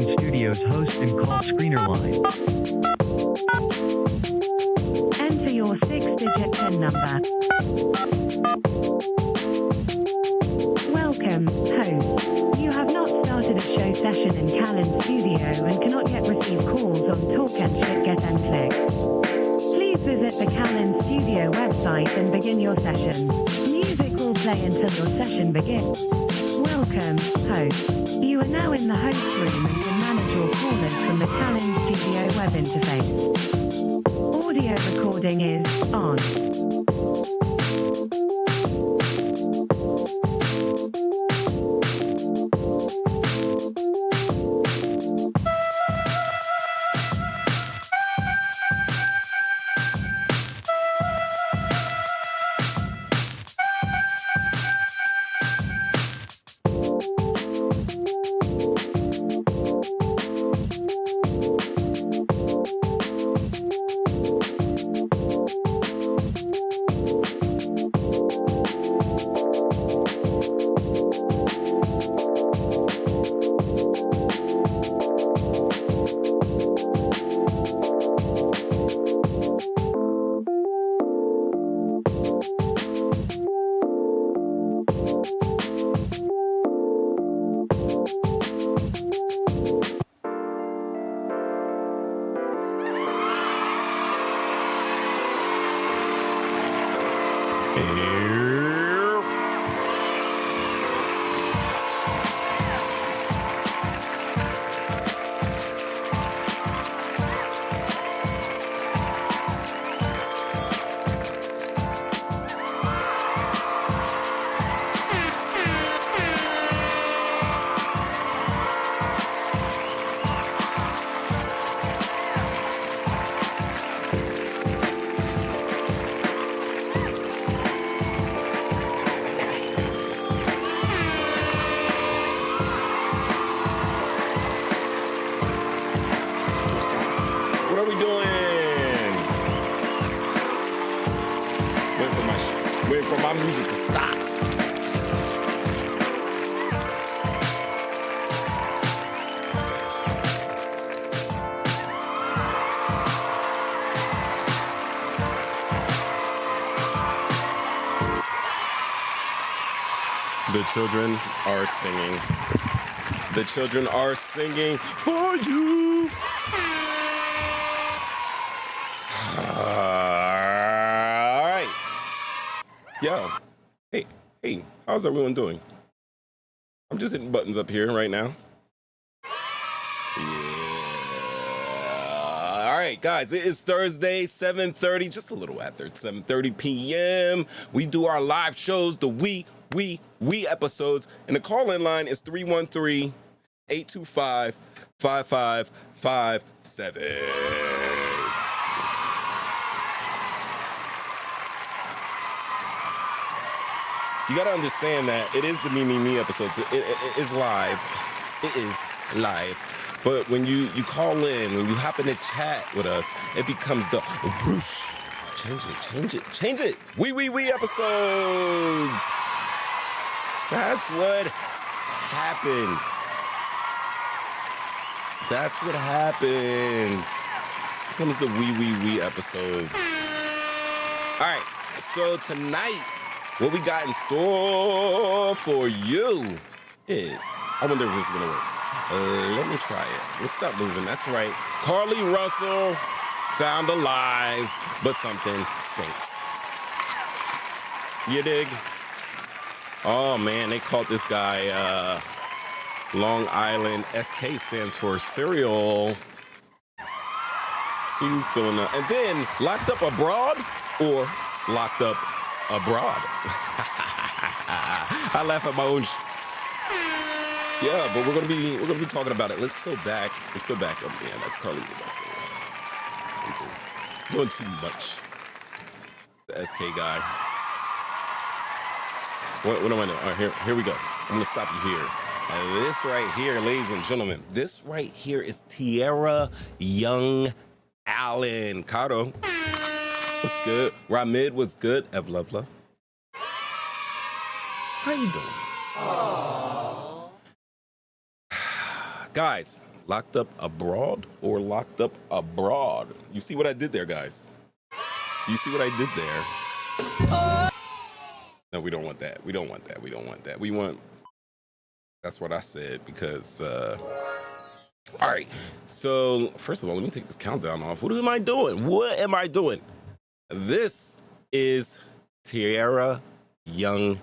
Callan Studios host and call screener line. Enter your 6-digit PIN number. Welcome, host. You have not started a show session in Callan Studio and cannot yet receive calls on Talk and Shit Get and Click. Please visit the Callan Studio website and begin your session. Music will play until your session begins. Welcome, host. You are now in the host room and can manage your callers from the Callan Studio web interface. Audio recording is on. Music to stop. The children are singing. The children are singing for you. All right. Yo. Hey, how's everyone doing? I'm just hitting buttons up here right now. Yeah. All right, guys, it is Thursday, 7:30, just a little after 7:30 p.m. We do our live shows, the We episodes, and the call-in line is 313-825-5557. You gotta understand that it is the Me episodes. It is live. It is live. But when you call in, when you hop in the chat with us, it becomes the whoosh. Change it. We episodes. That's what happens. It comes the We episodes. All right, so tonight, what we got in store for you is, I wonder if this is gonna work. Let me try it. Let's stop moving. That's right. Carlee Russell found alive, but something stinks. You dig? Oh man, they caught this guy, Long Island. SK stands for cereal. You feeling that? And then locked up abroad or locked up abroad. I laugh at my own. Yeah, but we're gonna be talking about it. Let's go back. Oh yeah, that's Carlee Russell. I'm doing too much. The SK guy. What am I doing? All right, here we go. I'm gonna stop you here. This right here, ladies and gentlemen, this right here is Tierra Young Allen. Caro, what's good? Ramid, what's good? Evlovla. How you doing? Aww. Guys, Locked up abroad or locked up abroad? You see what I did there, guys? You see what I did there? No, we don't want that. We don't want that. We don't want that. We want... That's what I said because... All right. So, first of all, let me take this countdown off. What am I doing? What am I doing? This is Tiara Young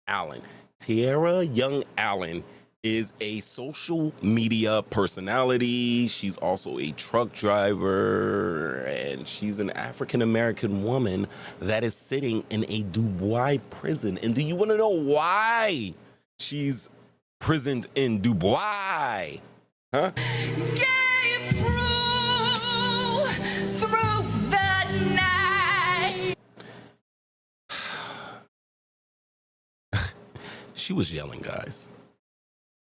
Allen. Tiara Young Allen is a social media personality. She's also a truck driver, and she's an African-American woman that is sitting in a Dubai prison. And do you want to know why she's prisoned in Dubai? Huh? Get through the night. She was yelling, guys.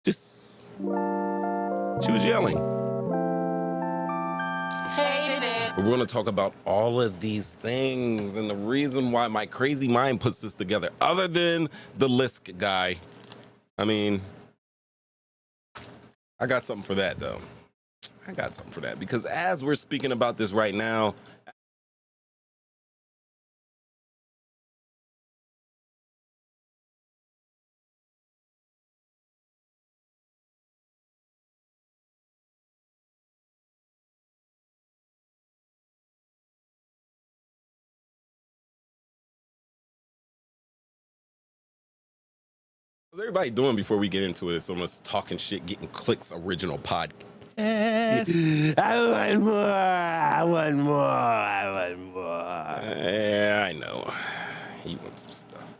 She was yelling. But we're going to talk about all of these things and the reason why my crazy mind puts this together, other than the Lisk guy. I mean, I got something for that, though. I got something for that because as we're speaking about this right now, what's everybody doing before we get into it? It's almost talking shit, getting clicks, original podcast. I want more. I want more. I want more. Yeah, I know. You want some stuff.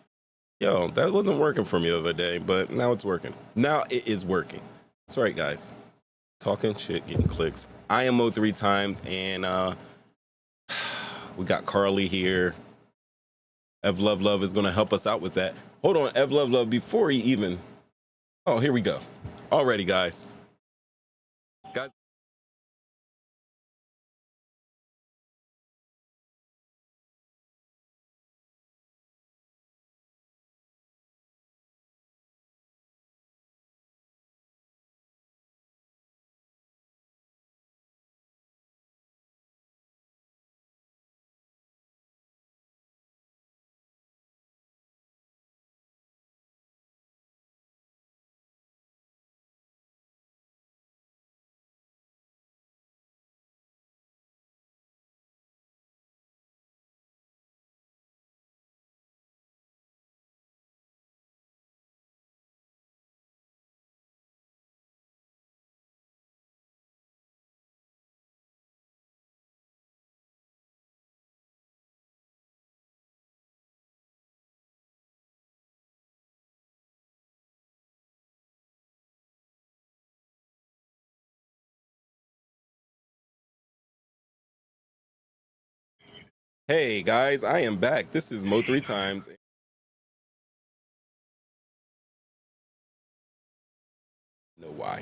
Yo, that wasn't working for me the other day, but now it's working. Now it is working. That's right, guys. Talking shit, getting clicks. I am Mo 3 times, and we got Carlee here. Ev Love Love is going to help us out with that. Hold on, Ev Love Love, before he even... Oh, here we go. Already, guys. Guys. Hey, guys, I am back. This is Mo 3 times. Know why.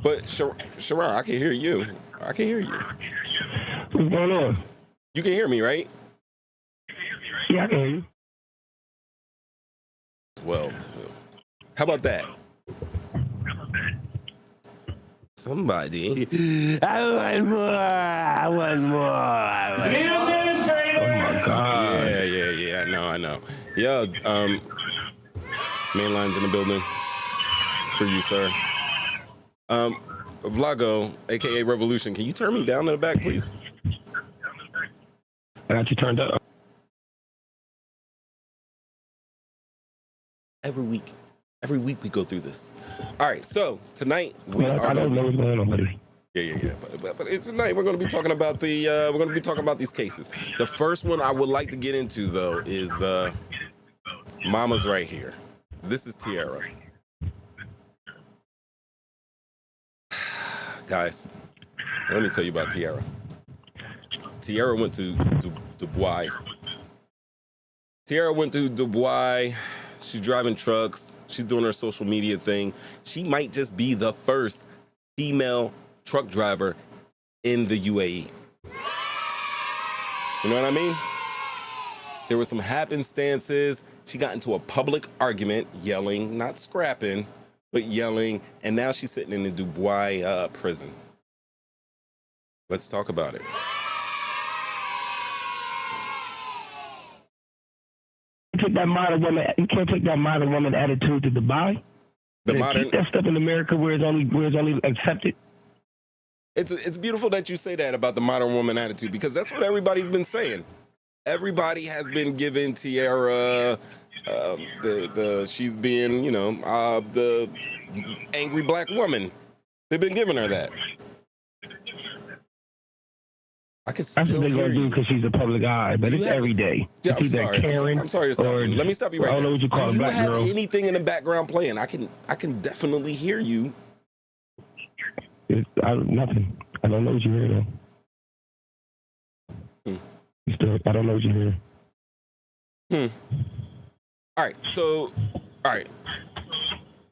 But Sharon, I can hear you. I can hear you. What's going on? You can hear me, right? Yeah, I can hear you. Well, how about that? Somebody. I want more. I want more. I want more. Oh my God. Yeah. I know. Yeah, Mainline's in the building. It's for you, sir. Vlago, aka Revolution, can you turn me down in the back, please? I got you turned up. Every week we go through this. All right, so tonight we are. I don't know what's going on, buddy. Yeah. But tonight we're going to be talking about these cases. The first one I would like to get into though is Mama's right here. This is Tiara. Guys, let me tell you about Tiara. Tiara went to Dubai. Tiara went to Dubai. She's driving trucks. She's doing her social media thing. She might just be the first female truck driver in the UAE. You know what I mean? There were some happenstances. She got into a public argument, yelling, not scrapping, but yelling, and now she's sitting in the Dubois prison. Let's talk about it. You can't take that modern woman attitude to Dubai. Keep that stuff in America where it's only accepted. It's beautiful that you say that about the modern woman attitude, because that's what everybody's been saying. Everybody has been giving Tiara she's being, the angry black woman. They've been giving her that. I can still That's what they're hear gonna do you. because she's a public eye, but it's every day. Yeah, It's either Karen I'm sorry to stop you. Let me stop you right I don't know there. what you call Do a you black have girl. anything in the background playing? I can definitely hear you. Nothing. I don't know what you hear though. I don't know what you hear. All right.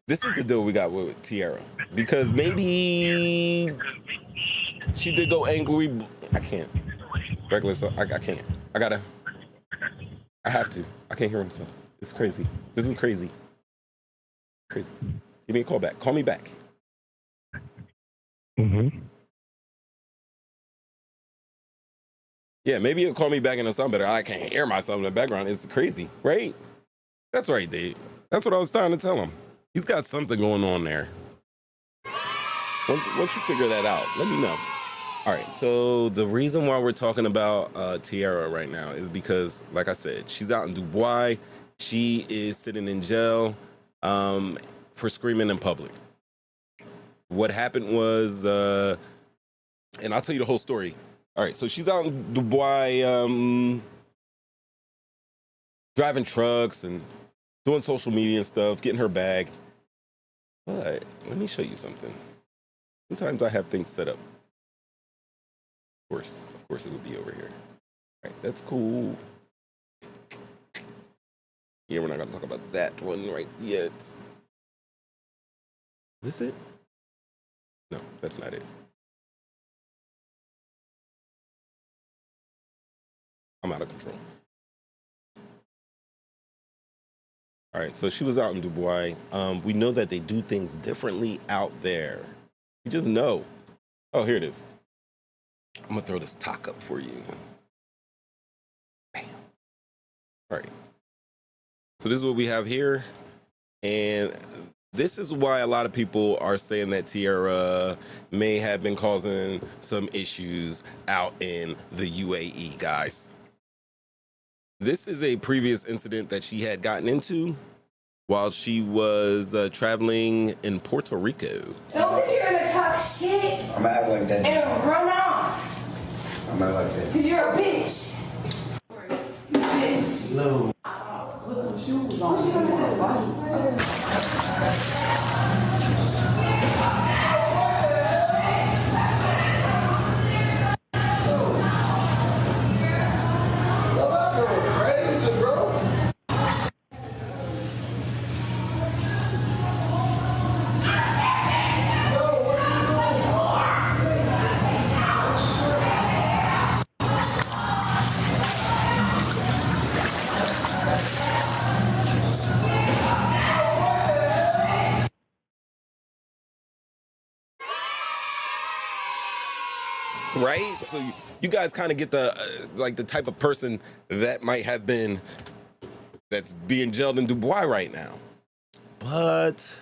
This is the deal we got with Tiara, because maybe she did go angry. I can't. Regular stuff. I can't. I have to. I can't hear myself. It's crazy. This is crazy. Crazy. Give me a call back. Call me back. Yeah, maybe you'll call me back and it'll sound better. I can't hear myself in the background. It's crazy, right? That's right, Dave. That's what I was trying to tell him. He's got something going on there. Once you figure that out, let me know. All right, so the reason why we're talking about Tiara right now is because, like I said, she's out in Dubois. She is sitting in jail for screaming in public. What happened was, and I'll tell you the whole story. All right, so she's out in Dubois driving trucks and doing social media and stuff, getting her bag. But let me show you something. Sometimes I have things set up. Of course it would be over here. All right, that's cool. Yeah, we're not gonna talk about that one right yet. Is this it? No, that's not it. I'm out of control. All right, so she was out in Dubois. We know that they do things differently out there. We just know. Oh, here it is. I'm gonna throw this talk up for you. Bam. All right. So this is what we have here. And this is why a lot of people are saying that Tiara may have been causing some issues out in the UAE, guys. This is a previous incident that she had gotten into while she was traveling in Puerto Rico. Don't think you're gonna talk shit I'm gonna act like that. and run off. I'm gonna act like that. Cause you're a bitch. You bitch. No. Put some shoes on. What you gonna do? Right? So you guys kind of get the like the type of person that might have been that's being jailed in Dubois right now. But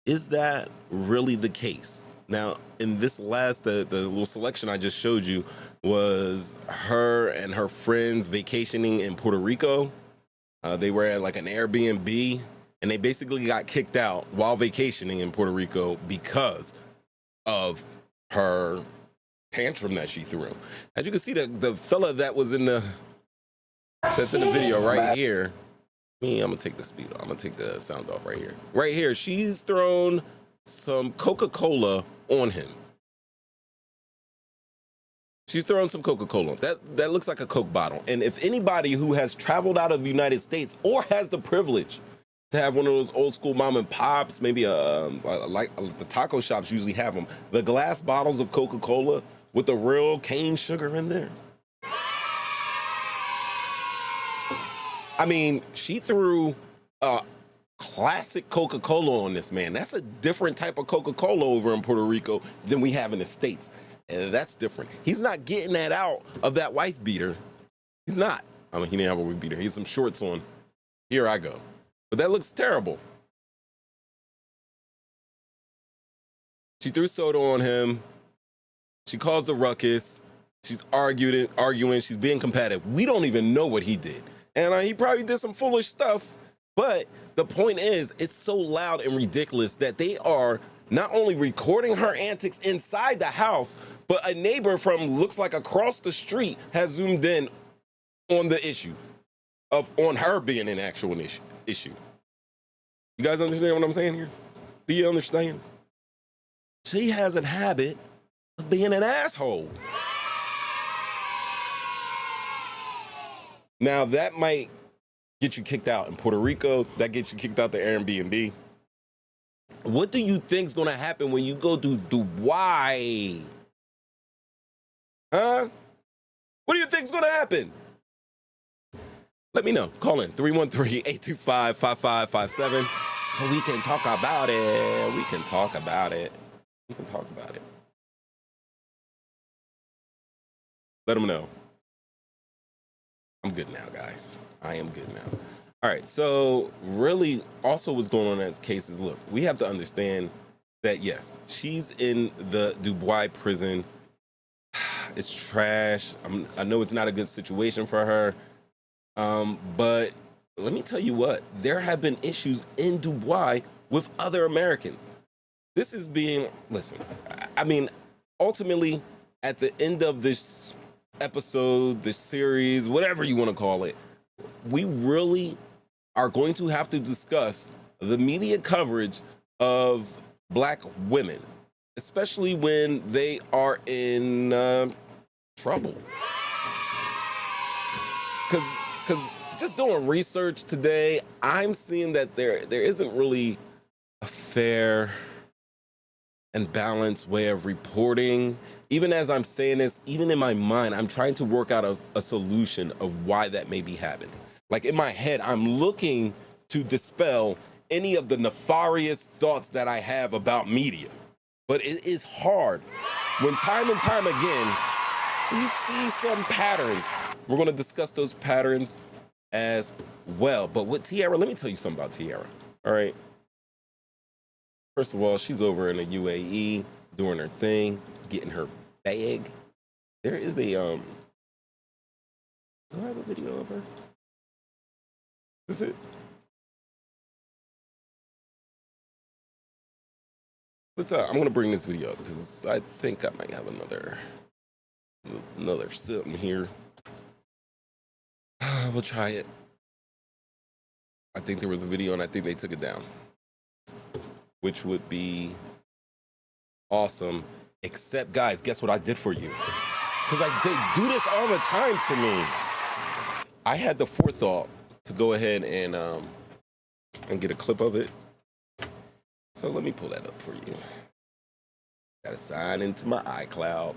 is that really the case? Now, in this last, the little selection I just showed you was her and her friends vacationing in Puerto Rico. They were at like an Airbnb, and they basically got kicked out while vacationing in Puerto Rico because of her tantrum that she threw. As you can see, the fella that was that's in the video right here. I'm gonna take the speed off. I'm gonna take the sound off right here. Right here, she's thrown some Coca-Cola on him. She's throwing some Coca-Cola. That looks like a Coke bottle. And if anybody who has traveled out of the United States or has the privilege to have one of those old school mom and pops, maybe like the taco shops usually have them, the glass bottles of Coca-Cola with the real cane sugar in there. I mean, she threw a classic Coca-Cola on this man. That's a different type of Coca-Cola over in Puerto Rico than we have in the States. And that's different. He's not getting that out of that wife beater. He's not. I mean, he didn't have a wife beater. He has some shorts on. Here I go. But that looks terrible. She threw soda on him. She caused a ruckus. She's arguing. She's being combative. We don't even know what he did. And he probably did some foolish stuff. But the point is, it's so loud and ridiculous that they are not only recording her antics inside the house, but a neighbor from looks like across the street has zoomed in on the issue on her being an actual issue. You guys understand what I'm saying here? Do you understand? She has a habit of being an asshole. Now, that might get you kicked out in Puerto Rico. That gets you kicked out the Airbnb. What do you think's gonna happen when you go to Dubai? Huh? What do you think's gonna happen? Let me know. Call in 313-825-5557 so we can talk about it. We can talk about it. Let them know. I'm good now, guys. I am good now. All right, so really also what's going on in this case is, look, we have to understand that, yes, she's in the Dubai prison. It's trash. I know it's not a good situation for her. But let me tell you what, there have been issues in Dubai with other Americans. This is being, listen, I mean, ultimately, at the end of this episode, this series, whatever you want to call it, we really are going to have to discuss the media coverage of Black women, especially when they are in trouble. Because just doing research today, I'm seeing that there isn't really a fair and balanced way of reporting. Even as I'm saying this, even in my mind, I'm trying to work out a solution of why that may be happening. Like in my head, I'm looking to dispel any of the nefarious thoughts that I have about media. But it is hard when time and time again, we see some patterns. We're gonna discuss those patterns as well. But with Tiara, let me tell you something about Tiara, all right? First of all, she's over in the UAE doing her thing, getting her bag. There is a, do I have a video of her? Is it? I'm gonna bring this video up because I think I might have another something here. We'll try it. I think there was a video and I think they took it down, which would be awesome. Except, guys, guess what I did for you? Because they do this all the time to me. I had the forethought to go ahead and get a clip of it. So let me pull that up for you. Gotta sign into my iCloud.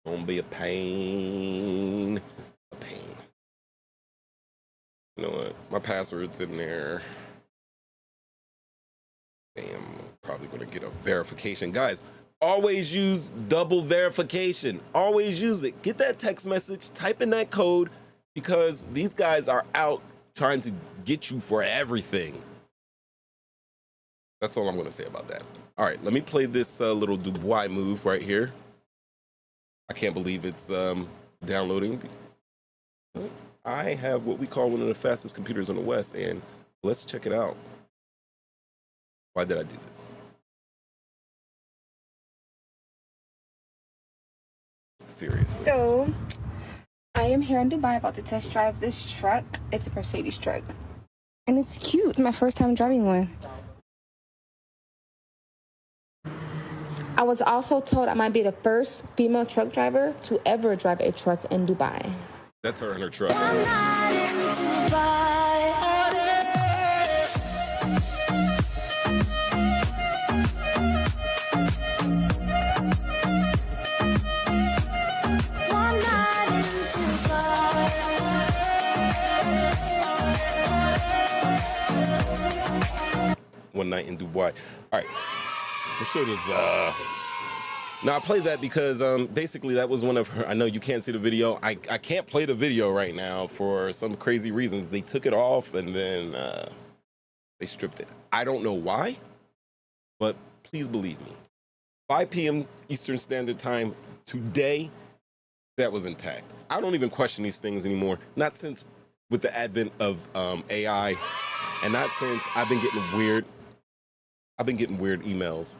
Gonna be a pain. You know what? My password's in there. Damn, probably gonna get a verification. Guys, always use double verification. Always use it. Get that text message, type in that code, because these guys are out trying to get you for everything. That's all I'm gonna say about that. All right, let me play this little Dubai move right here. I can't believe it's downloading. I have what we call one of the fastest computers in the West, and let's check it out. Why did I do this? Seriously. So, I am here in Dubai about to test drive this truck. It's a Mercedes truck. And it's cute. It's my first time driving one. I was also told I might be the first female truck driver to ever drive a truck in Dubai. That's her in her truck. one night in Dubai. All right, let's show this. Now I played that because basically that was one of her. I know you can't see the video. I can't play the video right now for some crazy reasons. They took it off and then they stripped it. I don't know why, but please believe me. 5 p.m. Eastern Standard Time today, that was intact. I don't even question these things anymore. Not since with the advent of AI, and not since I've been getting weird emails.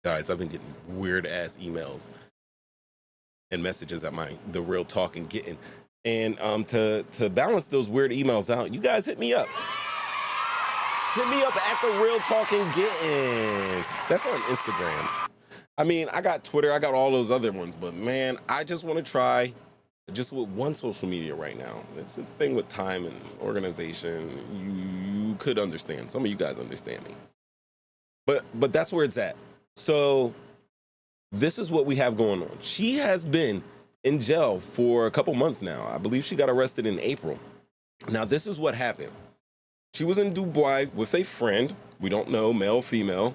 Guys, I've been getting weird ass emails and messages at the Real Talk and Getting. And to balance those weird emails out, you guys hit me up. Hit me up at the Real Talk and Getting. That's on Instagram. I mean, I got Twitter, I got all those other ones, but man, I just want to try just with one social media right now. It's a thing with time and organization. You could understand. Some of you guys understand me. But that's where it's at. So this is what we have going on. She has been in jail for a couple months now. I believe she got arrested in April. Now, this is what happened. She was in Dubai with a friend. We don't know, male or female.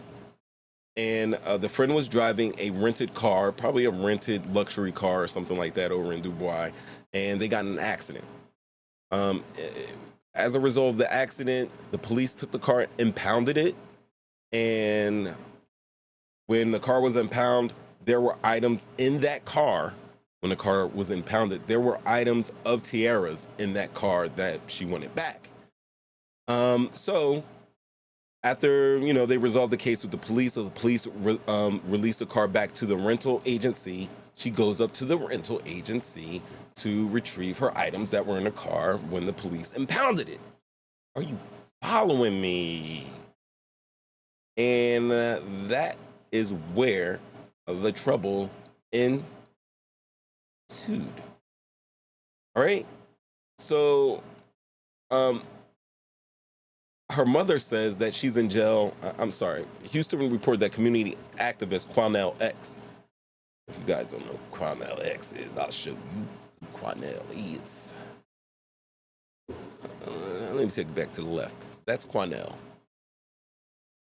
And the friend was driving a rented car, probably a rented luxury car or something like that over in Dubai. And they got in an accident. As a result of the accident, the police took the car, impounded it. And when the car was impounded, there were items in that car. When the car was impounded, there were items of Tiara's in that car that she wanted back. So after, they resolved the case with the police, so the police released the car back to the rental agency. She goes up to the rental agency to retrieve her items that were in the car when the police impounded it. Are you following me? And that is where the trouble ensued. All right. So, her mother says that she's in jail. I'm sorry. Houston reported that community activist Quanell X. If you guys don't know who Quanell X is, I'll show you who Quanell is. Let me take it back to the left. That's Quanell.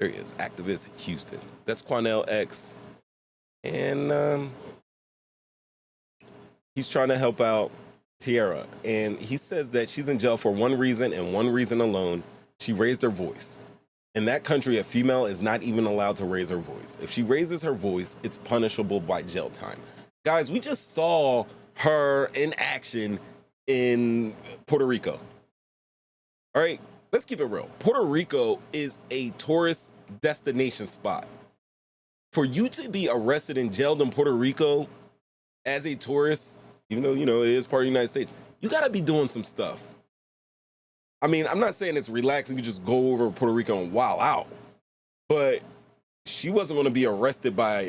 There he is, activist Houston. That's Quanell X. And he's trying to help out Tiara. And he says that she's in jail for one reason and one reason alone. She raised her voice. In that country, a female is not even allowed to raise her voice. If she raises her voice, it's punishable by jail time. Guys, we just saw her in action in Puerto Rico. All right, let's keep it real. Puerto Rico is a tourist destination spot. For you to be arrested and jailed in Puerto Rico as a tourist, even though, it is part of the United States, you got to be doing some stuff. I mean, I'm not saying it's relaxing. You just go over to Puerto Rico and wild out. But she wasn't going to be arrested by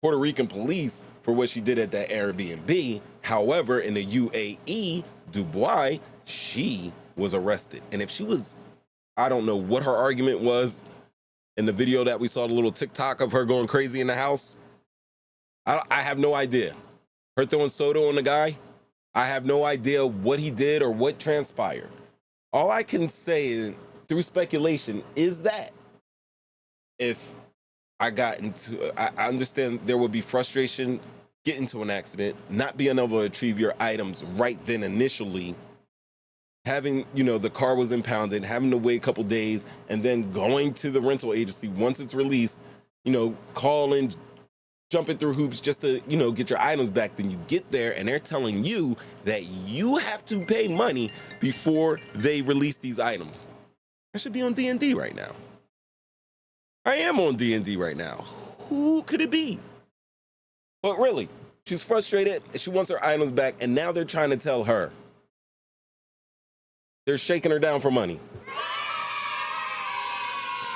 Puerto Rican police for what she did at that Airbnb. However, in the UAE, Dubai, she was arrested. And if she was, I don't know what her argument was in the video that we saw, the little TikTok of her going crazy in the house. I have no idea. Her throwing soda on the guy. I have no idea what he did or what transpired. All I can say through speculation is that if I got into, I understand there would be frustration, get into an accident, not being able to retrieve your items right then initially, having, the car was impounded, having to wait a couple days, and then going to the rental agency once it's released, calling, jumping through hoops just to, get your items back. Then you get there and they're telling you that you have to pay money before they release these items. I should be on D&D right now. I am on D&D right now. Who could it be? But really, she's frustrated. She wants her items back. And now they're trying to tell her. They're shaking her down for money.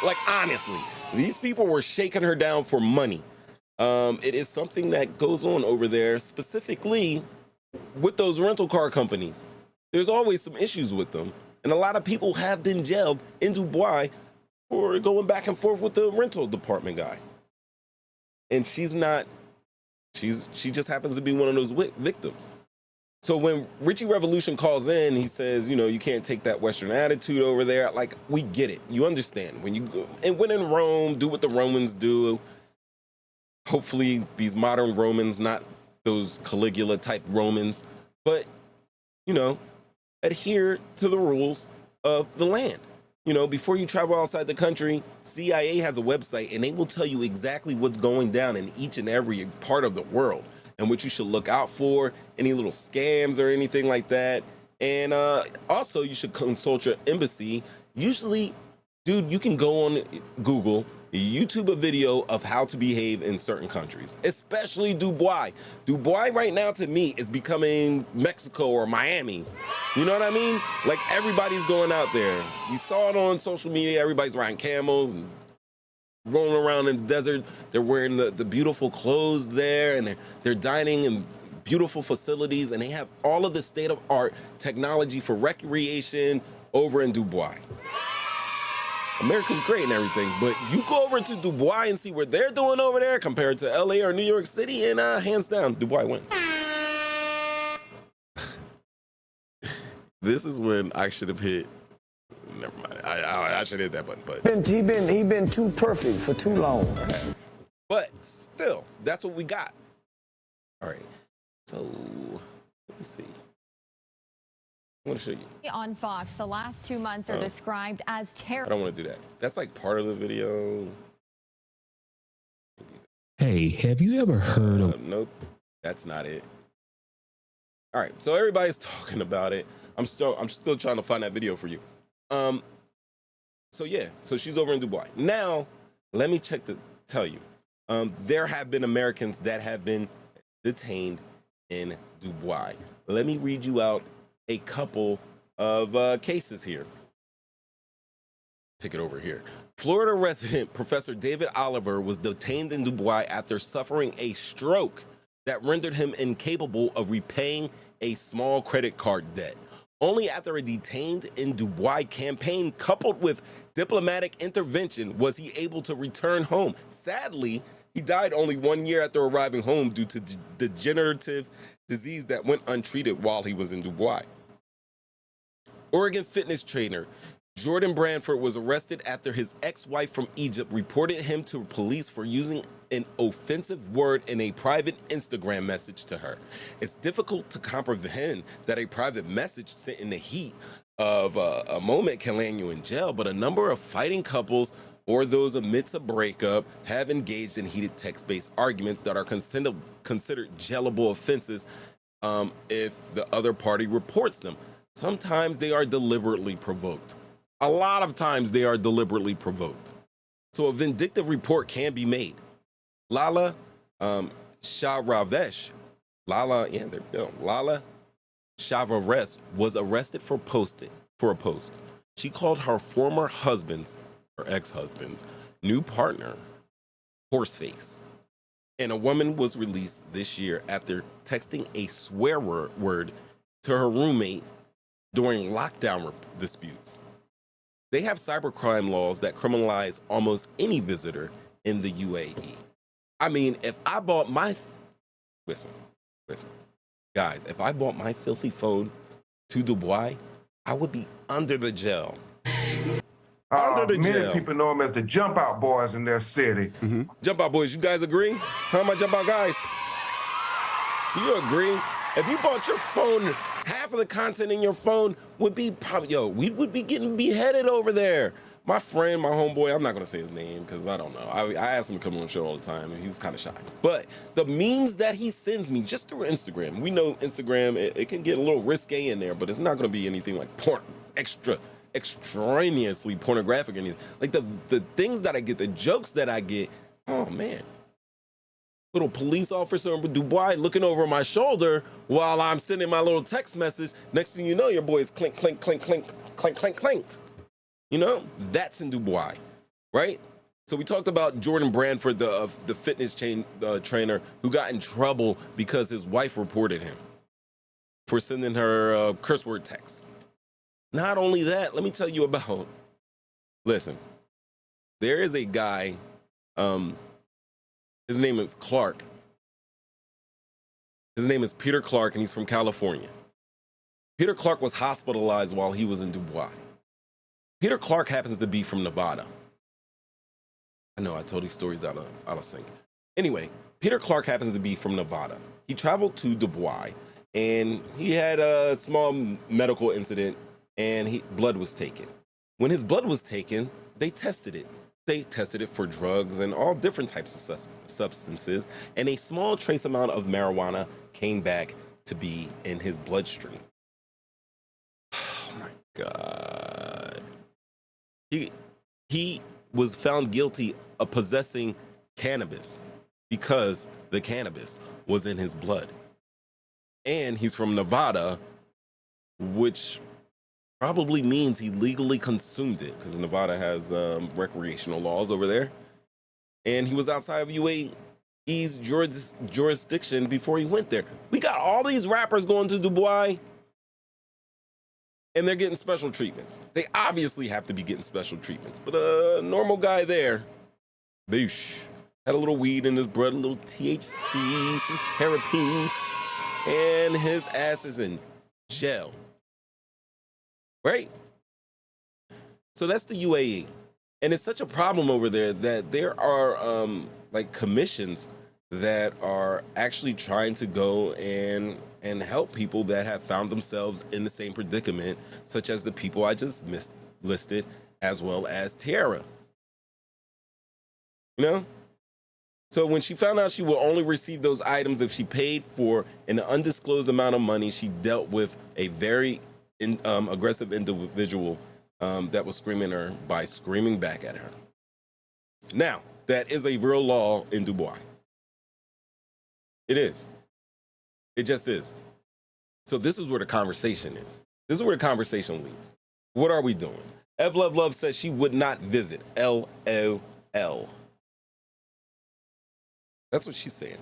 Like, honestly, these people were shaking her down for money. It is something that goes on over there, specifically with those rental car companies. There's always some issues with them. And a lot of people have been jailed in Dubai for going back and forth with the rental department guy. And she just happens to be one of those victims. So when Richie Revolution calls in, he says, you know, you can't take that Western attitude over there. Like, we get it. You understand. When you go, and when in Rome, do what the Romans do. Hopefully these modern Romans, not those Caligula type Romans, but, you know, adhere to the rules of the land. You know, before you travel outside the country, CIA has a website and they will tell you exactly what's going down in each and every part of the world and what you should look out for, any little scams or anything like that. And also you should consult your embassy. Usually, dude, you can go on Google, YouTube a video of how to behave in certain countries, especially Dubai. Dubai right now to me is becoming Mexico or Miami. You know what I mean? Like everybody's going out there. You saw it on social media. Everybody's riding camels and rolling around in the desert. They're wearing the beautiful clothes there, and they're dining in beautiful facilities, and they have all of the state-of-art technology for recreation over in Dubai. America's great and everything, but you go over to Dubai and see what they're doing over there compared to LA or New York City, and hands down, Dubai wins. This is when I should have hit. Never mind. I should hit that button, but He been too perfect for too long. But still, that's what we got. All right. So let me see. I want to show you. On Fox, the last 2 months are described as I terrible. don't want to do that. That's like part of the video. Hey, have you ever heard of... Nope, that's not it. All right, so everybody's talking about it. I'm still trying to find that video for you. So yeah, so she's over in Dubai. Now, let me check to tell you. There have been Americans that have been detained in Dubai. Let me read you out a couple of cases here. Take it over here. Florida resident Professor David Oliver was detained in Dubai after suffering a stroke that rendered him incapable of repaying a small credit card debt. Only after a detained in Dubai campaign coupled with diplomatic intervention was he able to return home. Sadly, he died only 1 year after arriving home due to degenerative disease that went untreated while he was in Dubai. Oregon fitness trainer Jordan Branford was arrested after his ex-wife from Egypt reported him to police for using an offensive word in a private Instagram message to her. It's difficult to comprehend that a private message sent in the heat of a moment can land you in jail, but a number of fighting couples or those amidst a breakup have engaged in heated text-based arguments that are considered jailable offenses if the other party reports them. Sometimes they are deliberately provoked. A lot of times they are deliberately provoked. So a vindictive report can be made. Lala Shahravesh, Lala Shahravesh was arrested for a post. She called her former husband's, her ex-husband's, new partner, horseface. And a woman was released this year after texting a swear word to her roommate during lockdown disputes. They have cybercrime laws that criminalize almost any visitor in the UAE. I mean, if I bought my... Listen. Guys, if I bought my filthy phone to Dubai, I would be under the jail. Many people know them as the Jumpout Boys in their city. Jumpout Boys, you guys agree? How my Jumpout Guys? Do you agree? If you bought your phone, half of the content in your phone would be probably, we would be getting beheaded over there. My friend, my homeboy, I'm not going to say his name because I don't know. I ask him to come on the show all the time and he's kind of shy. But the memes that he sends me just through Instagram, we know Instagram, it can get a little risque in there, but it's not going to be anything like extraneously pornographic or anything. Like the things that I get, the jokes that I get, oh man. Little police officer in Dubai looking over my shoulder while I'm sending my little text message. Next thing you know, your boy is clink, clink, clink, clink, clink, clink, clinked. You know, that's in Dubai, right? So we talked about Jordan Branford, the fitness trainer who got in trouble because his wife reported him for sending her curse word texts. Not only that, let me tell you about, listen, there is a guy, his name is Clark. His name is Peter Clark, and he's from California. Peter Clark was hospitalized while he was in Dubois. Peter Clark happens to be from Nevada. I know I told these stories out of sync. Anyway, Peter Clark happens to be from Nevada. He traveled to Dubois, and he had a small medical incident, and blood was taken. When his blood was taken, they tested it. They tested it for drugs and all different types of substances, and a small trace amount of marijuana came back to be in his bloodstream. Oh my God. He was found guilty of possessing cannabis because the cannabis was in his blood. And he's from Nevada, which probably means he legally consumed it because Nevada has recreational laws over there. And he was outside of UAE's jurisdiction before he went there. We got all these rappers going to Dubois, and they're getting special treatments. They obviously have to be getting special treatments. But a normal guy there, boosh, had a little weed in his blood, a little THC, some terpenes, and his ass is in jail. Right? So that's the UAE. And it's such a problem over there that there are like commissions that are actually trying to go and help people that have found themselves in the same predicament, such as the people I just listed, as well as Tiara. You know? So when she found out she will only receive those items if she paid for an undisclosed amount of money, she dealt with a very aggressive individual that was screaming her by screaming back at her. Now, that is a real law in Dubois. It is. It just is. So this is where the conversation is. This is where the conversation leads. What are we doing? Ev Love Love says she would not visit. LOL. That's what she's saying.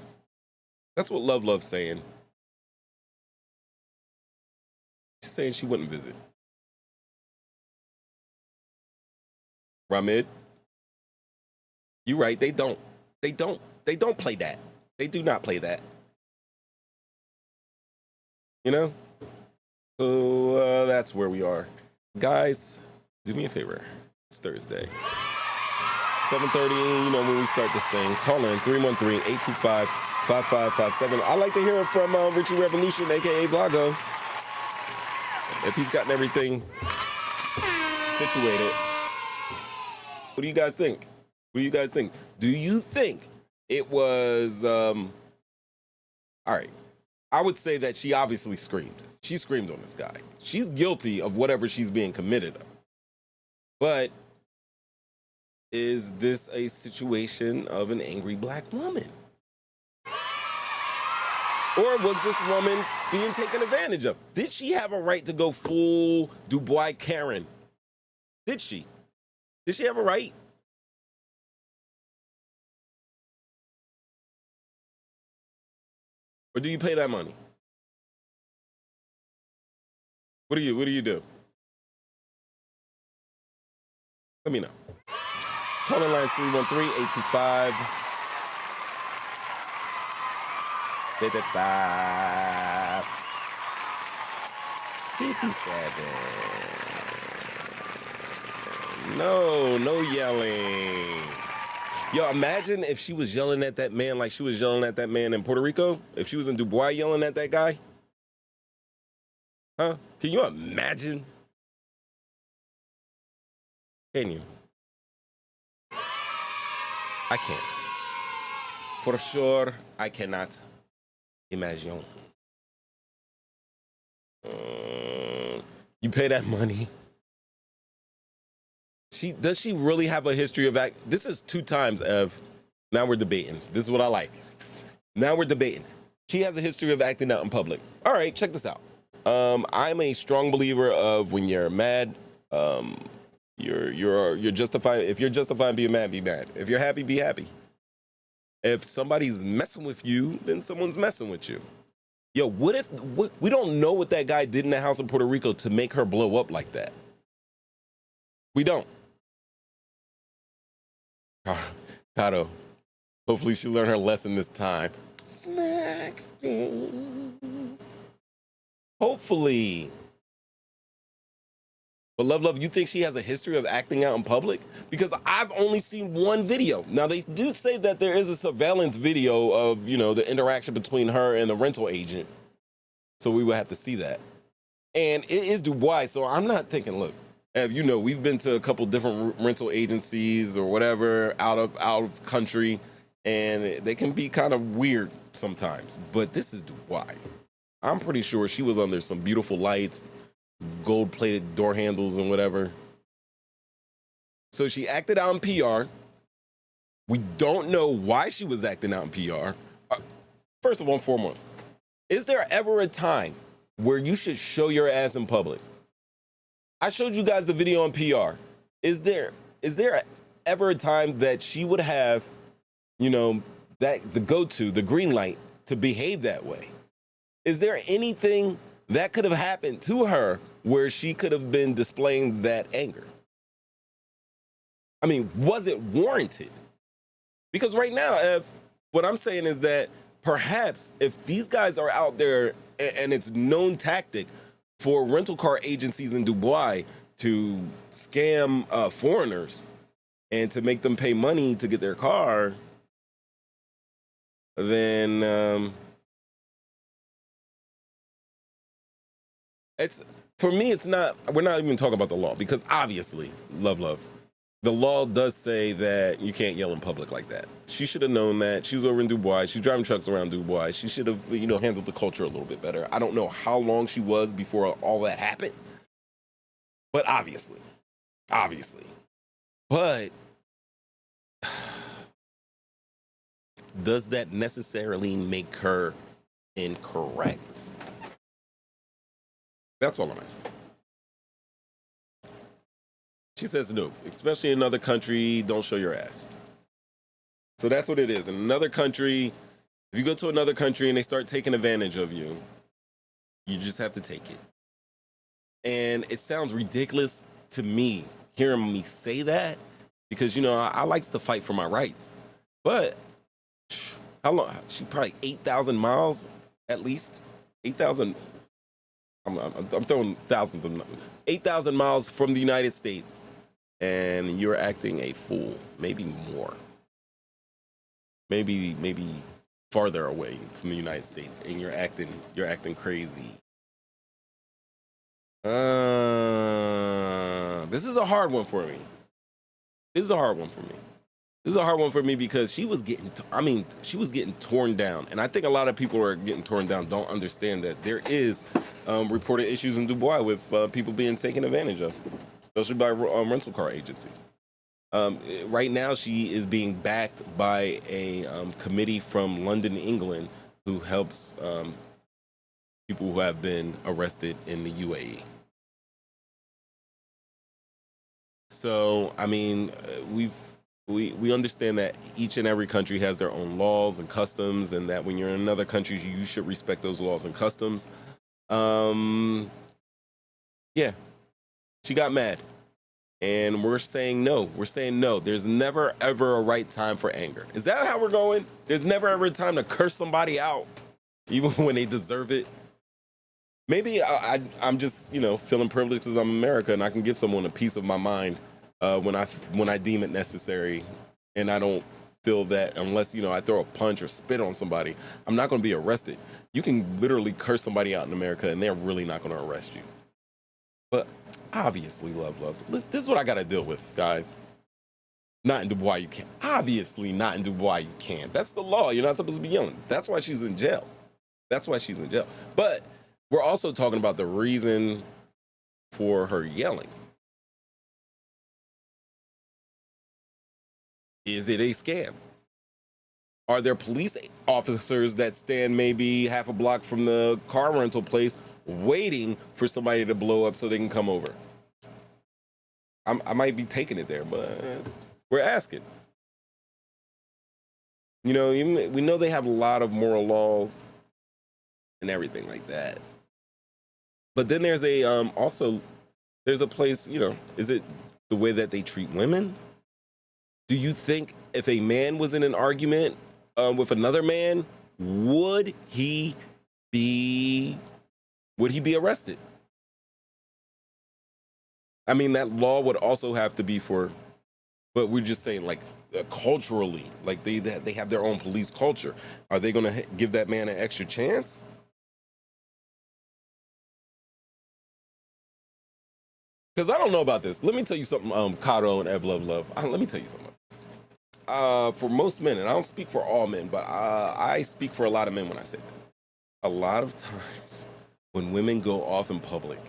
That's what Love Love's saying. She's saying she wouldn't visit. Ramid, you're right. They don't play that. They do not play that. You know? So that's where we are. Guys, do me a favor. It's Thursday. 7:30, you know, when we start this thing. Call in 313-825-5557. I'd like to hear from Richie Revolution, a.k.a. Blago. If he's gotten everything situated. What do you guys think? What do you guys think? Do you think it was, all right. I would say that she obviously screamed. She screamed on this guy. She's guilty of whatever she's being committed of. But is this a situation of an angry black woman? Or was this woman being taken advantage of? Did she have a right to go full Dubois Karen? Did she? Did she have a right? Or do you pay that money? What do you do? Let me know. Call in lines 313-825-5557. No yelling. Yo, imagine if she was yelling at that man like she was yelling at that man in Puerto Rico. If she was in Dubois yelling at that guy. Huh? Can you imagine? Can you? I can't. For sure, I cannot imagine. You pay that money. Does she really have a history of act? This is 2 times, Ev. Now we're debating. This is what I like. Now we're debating. She has a history of acting out in public. All right, check this out. I'm a strong believer of when you're mad, you're justified. If you're justified being mad, be mad. If you're happy, be happy. If somebody's messing with you, then someone's messing with you. Yo, what if we don't know what that guy did in the house in Puerto Rico to make her blow up like that? We don't. Caro, hopefully she learned her lesson this time. Smack face. Hopefully. But Love, you think she has a history of acting out in public? Because I've only seen one video. Now, they do say that there is a surveillance video of, the interaction between her and the rental agent. So we would have to see that. And it is Dubois, so I'm not thinking, look, Ev, we've been to a couple different rental agencies or whatever out of country, and they can be kind of weird sometimes. But this is Dubois. I'm pretty sure she was under some beautiful lights, gold-plated door handles and whatever. So she acted out in PR. We don't know why she was acting out in PR. First of all and foremost, is there ever a time where you should show your ass in public? I showed you guys the video on PR. Is there ever a time that she would have, the green light to behave that way? Is there anything that could have happened to her where she could have been displaying that anger? I mean, was it warranted? Because right now, what I'm saying is that perhaps if these guys are out there and it's known tactic for rental car agencies in Dubai to scam foreigners and to make them pay money to get their car, then for me, it's not, we're not even talking about the law, because obviously, love, the law does say that you can't yell in public like that. She should have known that. She was over in Dubai. She's driving trucks around Dubai. She should have, handled the culture a little bit better. I don't know how long she was before all that happened, but obviously. But does that necessarily make her incorrect? That's all I'm asking. She says no, especially in another country, don't show your ass. So that's what it is. In another country, if you go to another country and they start taking advantage of you, you just have to take it. And it sounds ridiculous to me, hearing me say that, because, I like to fight for my rights. But how long? She probably 8,000 miles, at least. 8,000. I'm throwing thousands of 8,000 miles from the United States, and you're acting a fool. Maybe more. Maybe farther away from the United States, and you're acting crazy. This is a hard one for me. This is a hard one for me because she was getting torn down. And I think a lot of people who are getting torn down don't understand that there is reported issues in Dubai with people being taken advantage of, especially by rental car agencies. Right now, she is being backed by a committee from London, England, who helps people who have been arrested in the UAE. So, I mean, we understand that each and every country has their own laws and customs, and that when you're in another country, you should respect those laws and customs. Yeah, she got mad. And we're saying no. There's never, ever a right time for anger. Is that how we're going? There's never, ever a time to curse somebody out, even when they deserve it. Maybe I'm just, feeling privileged because I'm America and I can give someone a piece of my mind when I deem it necessary. And I don't feel that unless, I throw a punch or spit on somebody, I'm not going to be arrested. You can literally curse somebody out in America and they're really not going to arrest you. But obviously, love. This is what I got to deal with, guys. Not in Dubai, you can't. Obviously, not in Dubai, you can't. That's the law. You're not supposed to be yelling. That's why she's in jail. But we're also talking about the reason for her yelling. Is it a scam? Are there police officers that stand maybe half a block from the car rental place waiting for somebody to blow up so they can come over? I might be taking it there, but we're asking. We know they have a lot of moral laws and everything like that. But then there's there's a place, is it the way that they treat women? Do you think if a man was in an argument with another man would he be arrested? I mean, that law would also have to be for, but we're just saying, like, culturally, like they have their own police culture. Are they going to give that man an extra chance? Because I don't know about this. Let me tell you something, Kato and Ev Love. Let me tell you something about this. For most men, and I don't speak for all men, but I speak for a lot of men when I say this. A lot of times when women go off in public,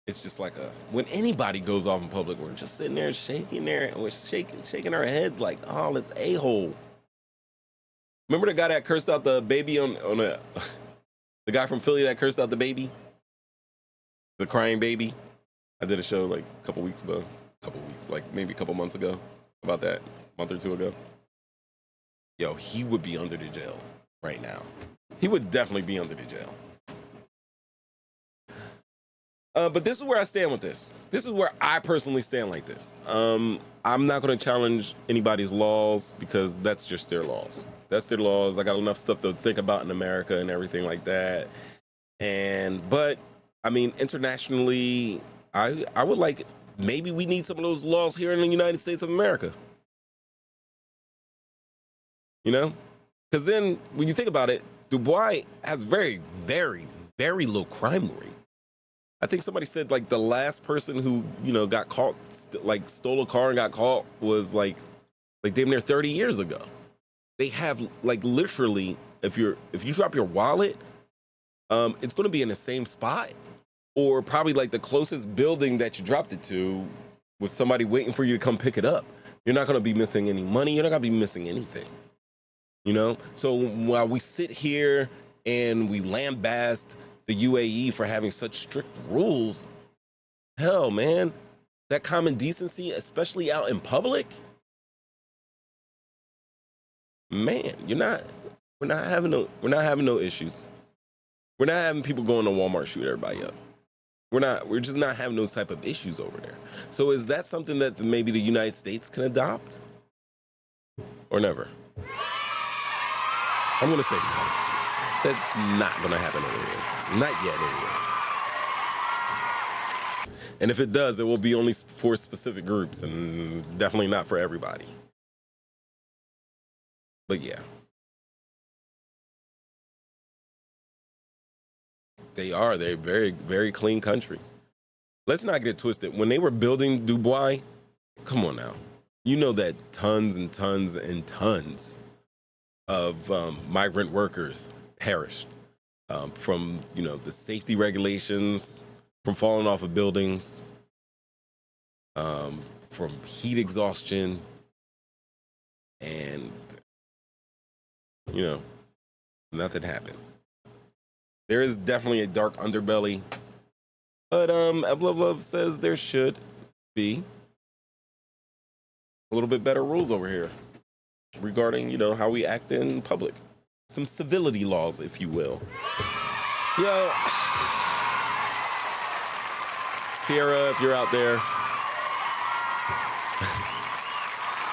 it's just like when anybody goes off in public, we're just sitting there shaking our heads like, oh, it's a-hole. Remember the guy that cursed out the baby the guy from Philly that cursed out the baby? The crying baby? I did a show like a couple weeks, like maybe a couple months ago about that, a month or two ago. Yo, he would be under the jail right now. He would definitely be under the jail. But this is where I stand with this. This is where I personally stand like this. I'm not going to challenge anybody's laws because that's just their laws. That's their laws. I got enough stuff to think about in America and everything like that. But I mean, internationally, I would like, maybe we need some of those laws here in the United States of America. You know? Because then when you think about it, Dubai has very, very, very low crime rate. I think somebody said like the last person who, got caught, like stole a car and got caught was like damn near 30 years ago. They have like literally, if you drop your wallet, it's going to be in the same spot or probably like the closest building that you dropped it to with somebody waiting for you to come pick it up. You're not going to be missing any money. You're not going to be missing anything, So while we sit here and we lambast the UAE for having such strict rules, hell, man, that common decency, especially out in public, man, we're not having no issues. We're not having people going to Walmart shoot everybody up. We're just not having those type of issues over there. So is that something that maybe the United States can adopt or never? I'm going to say no. That's not going to happen over here. Not yet, anyway. And if it does, it will be only for specific groups and definitely not for everybody. But yeah. They're a very, very clean country. Let's not get it twisted. When they were building Dubai, come on now. You know that tons and tons and tons of migrant workers perished from the safety regulations, from falling off of buildings, from heat exhaustion, and nothing happened. There is definitely a dark underbelly, but Love says there should be a little bit better rules over here regarding how we act in public. Some civility laws, if you will. Yo, Tiara, if you're out there,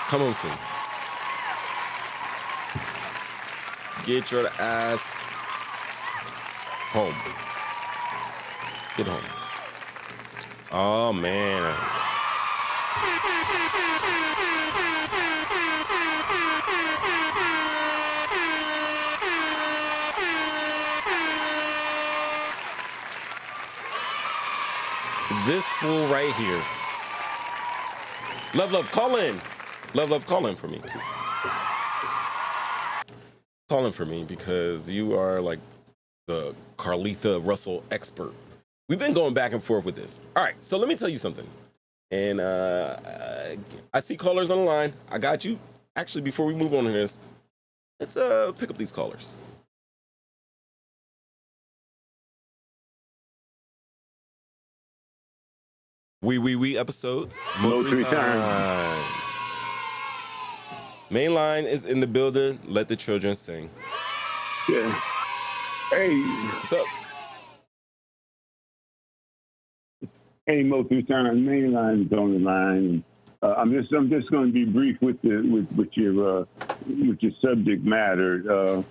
come on soon. Get your ass home. Get home. Oh, man. This fool right here. Love, call in. Love, call in for me, please. Call in for me because you are like the Carlithia Russell expert. We've been going back and forth with this. All right, so let me tell you something. And I see callers on the line. I got you. Actually, before we move on to this, let's pick up these callers. We episodes. Most three times. Main line is in the building. Let the children sing. Yeah. Hey. What's up? Hey, Mo, three times. Main line is on the line. I'm just going to be brief with your subject matter.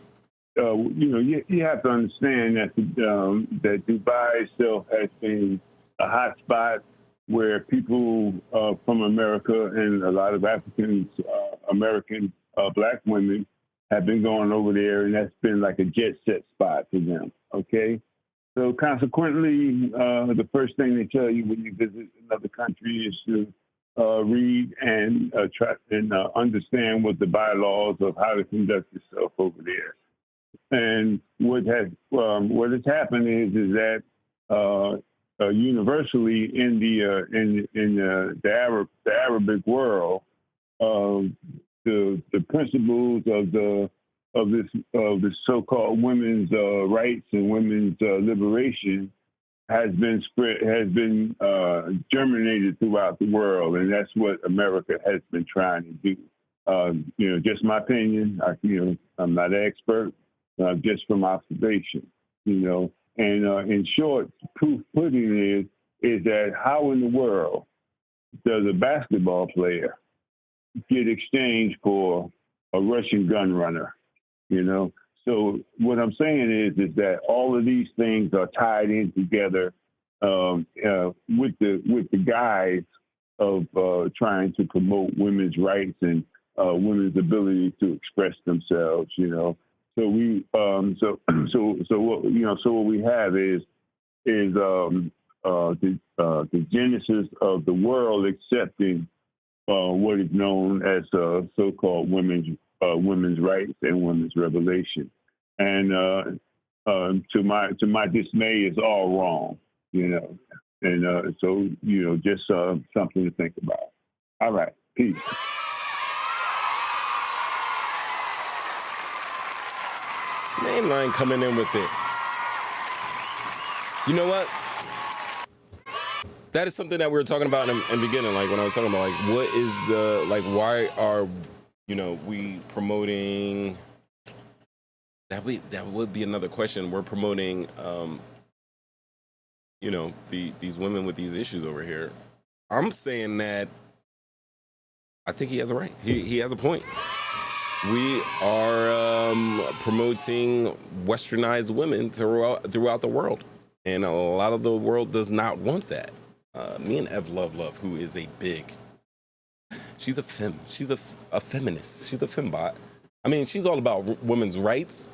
you have to understand that that Dubai itself has been a hot spot where people from America and a lot of African American black women have been going over there, and that's been like a jet set spot for them. Okay, so consequently, the first thing they tell you when you visit another country is to read and try and understand what the bylaws of how to conduct yourself over there. And what has happened is that universally in the Arabic world, the principles of this so-called women's rights and women's liberation has been germinated throughout the world, and that's what America has been trying to do. Just my opinion. I'm not an expert, just from observation. And in short, proof pudding is that how in the world does a basketball player get exchanged for a Russian gun runner? So what I'm saying is that all of these things are tied in together with the guise of trying to promote women's rights and women's ability to express themselves. So what we have is the genesis of the world accepting what is known as so-called women's rights and women's revelation, and to my dismay, it's all wrong, and so just something to think about. All right, peace. Mainline coming in with it. You know what? That is something that we were talking about in the beginning, like when I was talking about, like, what is the, like, why are, we promoting, that would be another question. We're promoting, these women with these issues over here. I'm saying that I think he has a right. He has a point. We are promoting westernized women throughout the world, and a lot of the world does not want that. Me and Ev Love, who is she's a feminist. She's a fembot. I mean, she's all about women's rights,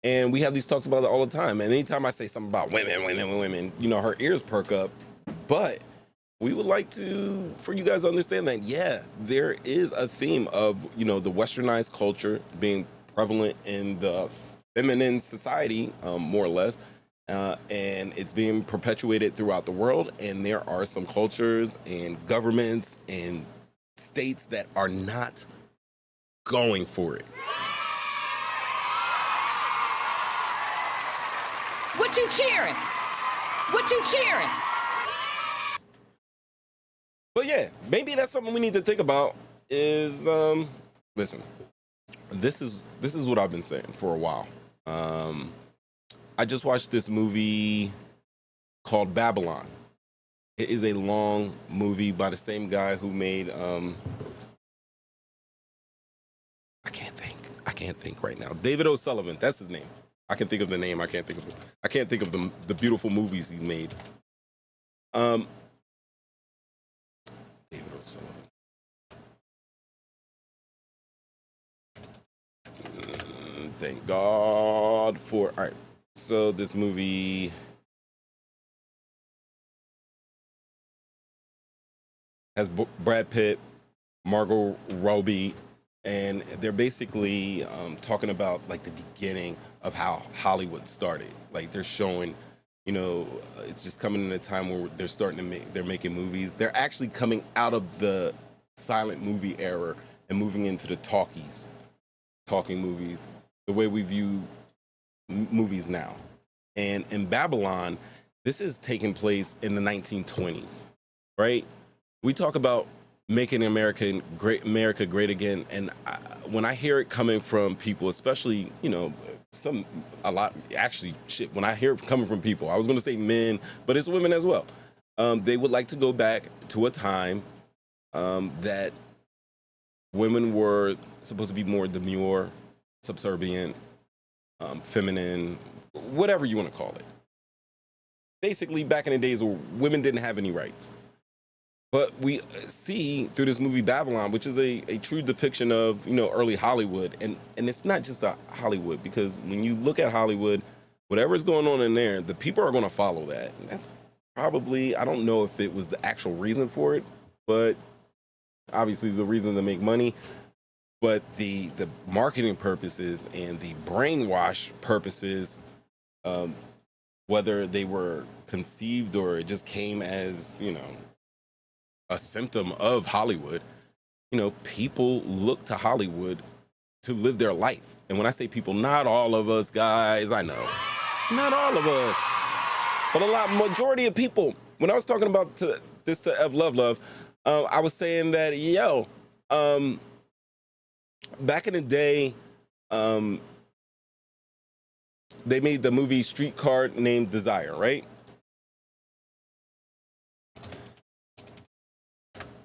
and we have these talks about it all the time. And anytime I say something about women, her ears perk up. But we would like for you guys to understand that, yeah, there is a theme of, the westernized culture being prevalent in the feminine society, more or less, and it's being perpetuated throughout the world. And there are some cultures and governments and states that are not going for it. What you cheering? What you cheering? But yeah, maybe that's something we need to think about is, listen, this is what I've been saying for a while. I just watched this movie called Babylon. It is a long movie by the same guy who made, I can't think right now. David O'Sullivan, that's his name. I can think of the name. I can't think of the beautiful movies he's made. David O'Sullivan. Thank God for. All right. So this movie has Brad Pitt, Margot Robbie, and they're basically talking about like the beginning of how Hollywood started. Like they're showing, it's just coming in a time where they're making movies. They're actually coming out of the silent movie era and moving into the talking movies, the way we view movies now. And in Babylon, this is taking place in the 1920s, right? We talk about making America great again, and when I hear it coming from people, especially when I hear it coming from people, I was going to say men, but it's women as well. They would like to go back to a time that women were supposed to be more demure, subservient, feminine, whatever you want to call it. Basically, back in the days where women didn't have any rights. But we see through this movie Babylon, which is a true depiction of, early Hollywood. And it's not just a Hollywood, because when you look at Hollywood, whatever's going on in there, the people are going to follow that. And that's probably, I don't know if it was the actual reason for it, but obviously it's the reason to make money. But the marketing purposes and the brainwash purposes, whether they were conceived or it just came as, a symptom of Hollywood, people look to Hollywood to live their life. And when I say people, not all of us, guys, I know. Not all of us. But majority of people. When I was talking about to Ev Love, I was saying that, back in the day, they made the movie Streetcar Named Desire, right?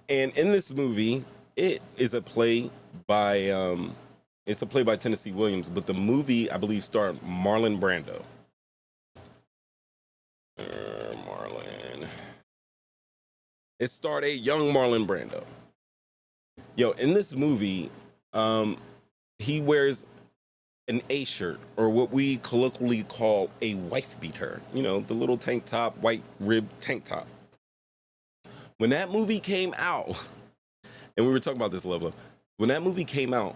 And in this movie, it is a play by Tennessee Williams, but the movie, I believe, starred Marlon Brando. It starred a young Marlon Brando. In this movie, he wears an A shirt, or what we colloquially call a wife beater. The little tank top, white rib tank top. When that movie came out, and we were talking about this, Love, when that movie came out,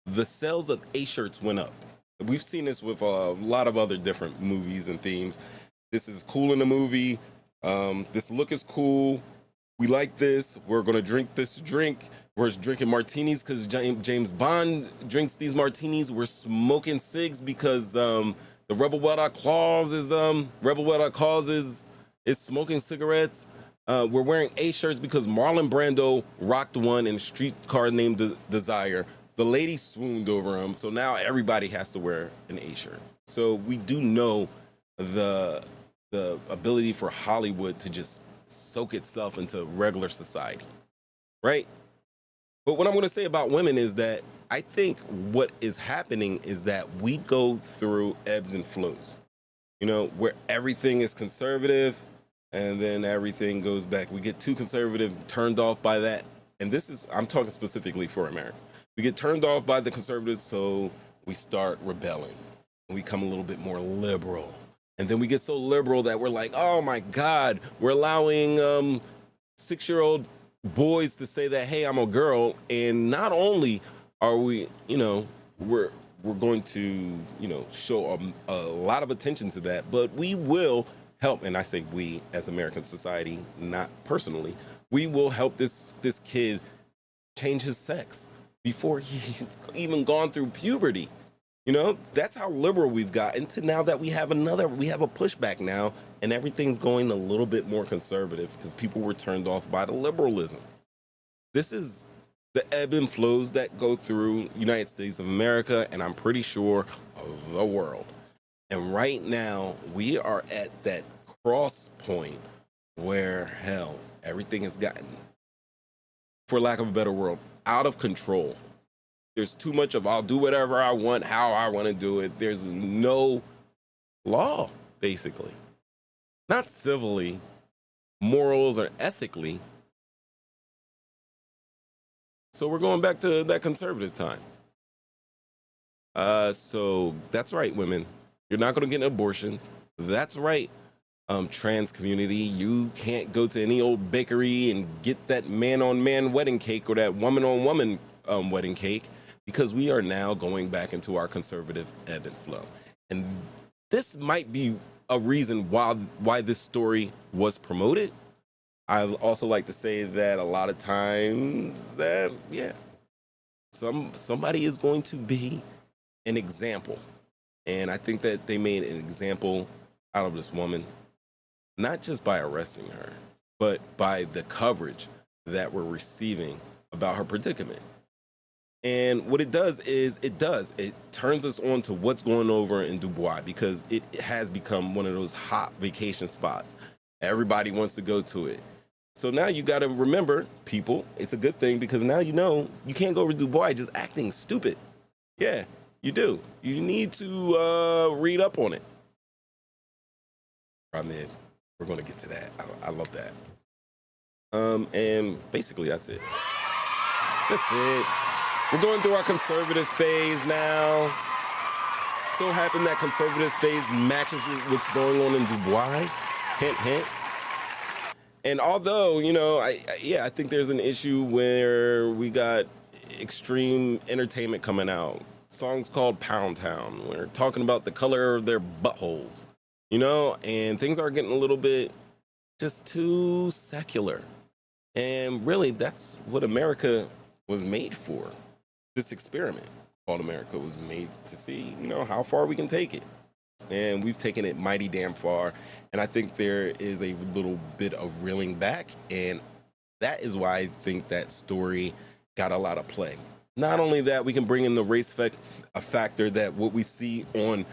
the sales of A-shirts went up. We've seen this with a lot of other different movies and themes. This is cool in the movie. This look is cool. We like this. We're going to drink this drink. We're drinking martinis because James Bond drinks these martinis. We're smoking cigs because the Rebel Without Cause is smoking cigarettes. We're wearing A-shirts because Marlon Brando rocked one in Streetcar Named Desire. The lady swooned over him, so now everybody has to wear an A-shirt. So we do know the ability for Hollywood to just soak itself into regular society, right? But what I'm going to say about women is that I think what is happening is that we go through ebbs and flows, where everything is conservative, and then everything goes back. We get too conservative, turned off by that. And I'm talking specifically for America. We get turned off by the conservatives, so we start rebelling. And we become a little bit more liberal. And then we get so liberal that we're like, oh my God, we're allowing 6-year-old boys to say that, hey, I'm a girl. And not only are we, we're going to, show a lot of attention to that, but we will help, and I say we as American society, not personally, we will help this kid change his sex before he's even gone through puberty. That's how liberal we've gotten to now that we have a pushback now, and everything's going a little bit more conservative because people were turned off by the liberalism. This is the ebb and flows that go through United States of America, and I'm pretty sure the world. And right now, we are at that cross point where, hell, everything has gotten, for lack of a better word, out of control. There's too much of I'll do whatever I want, how I want to do it. There's no law, basically. Not civilly, morals, or ethically. So we're going back to that conservative time. So that's right, women. You're not going to get abortions. That's right, trans community. You can't go to any old bakery and get that man-on-man wedding cake or that woman-on-woman wedding cake, because we are now going back into our conservative ebb and flow. And this might be a reason why this story was promoted. I also like to say that a lot of times that, somebody is going to be an example. And I think that they made an example out of this woman, not just by arresting her, but by the coverage that we're receiving about her predicament. And what it does is it turns us on to what's going over in Dubois, because it has become one of those hot vacation spots. Everybody wants to go to it. So now you got to remember, people, it's a good thing, because now you know you can't go over Dubois just acting stupid. Yeah, You do. You need to read up on it. I'm in. We're going to get to that. I love that. And basically, that's it. That's it. We're going through our conservative phase now. So happened that conservative phase matches with what's going on in Dubai. Hint, hint. And although, you know, I think there's an issue where we got extreme entertainment coming out. Songs called Pound Town. We're talking about the color of their buttholes, you know, and things are getting a little bit just too secular. And really, that's what America was made for. This experiment called America was made to see, you know, how far we can take it. And we've taken it mighty damn far. And I think there is a little bit of reeling back. And that is why I think that story got a lot of play. Not only that, we can bring in the race factor that what we see on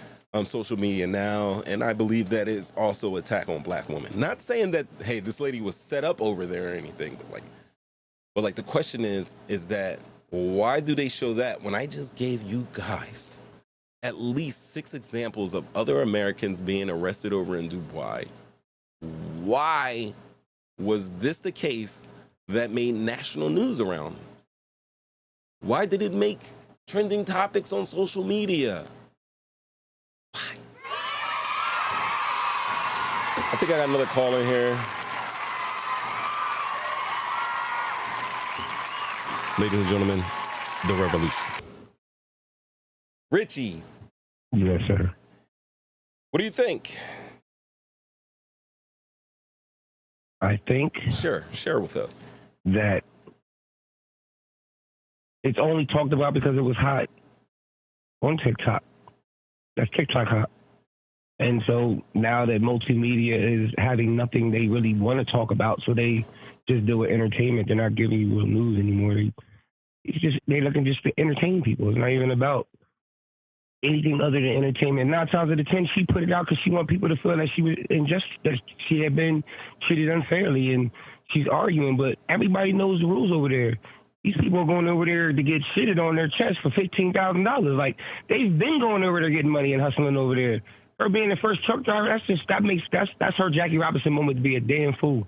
social media now, and I believe that is also an attack on black women. Not saying that, hey, this lady was set up over there or anything, but like the question is that why do they show that when I just gave you guys at least 6 examples of other Americans being arrested over in Dubai? Why was this the case that made national news around? Why did it make trending topics on social media? Why? I think I got another call in here. Ladies and gentlemen, the revolution. Richie. Yes, sir. What do you think? I think. Sure, share with us. That it's only talked about because it was hot on TikTok. That's TikTok hot. And so now that multimedia is having nothing they really want to talk about, so they just do it entertainment. They're not giving you real news anymore. They're looking just to entertain people. It's not even about anything other than entertainment. 9 times out of 10, she put it out because she want people to feel that she was unjust, that she had been treated unfairly, and she's arguing. But everybody knows the rules over there. These people are going over there to get shitted on their chest for $15,000. Like, they've been going over there getting money and hustling over there. Her being the first truck driver, that's her Jackie Robinson moment to be a damn fool.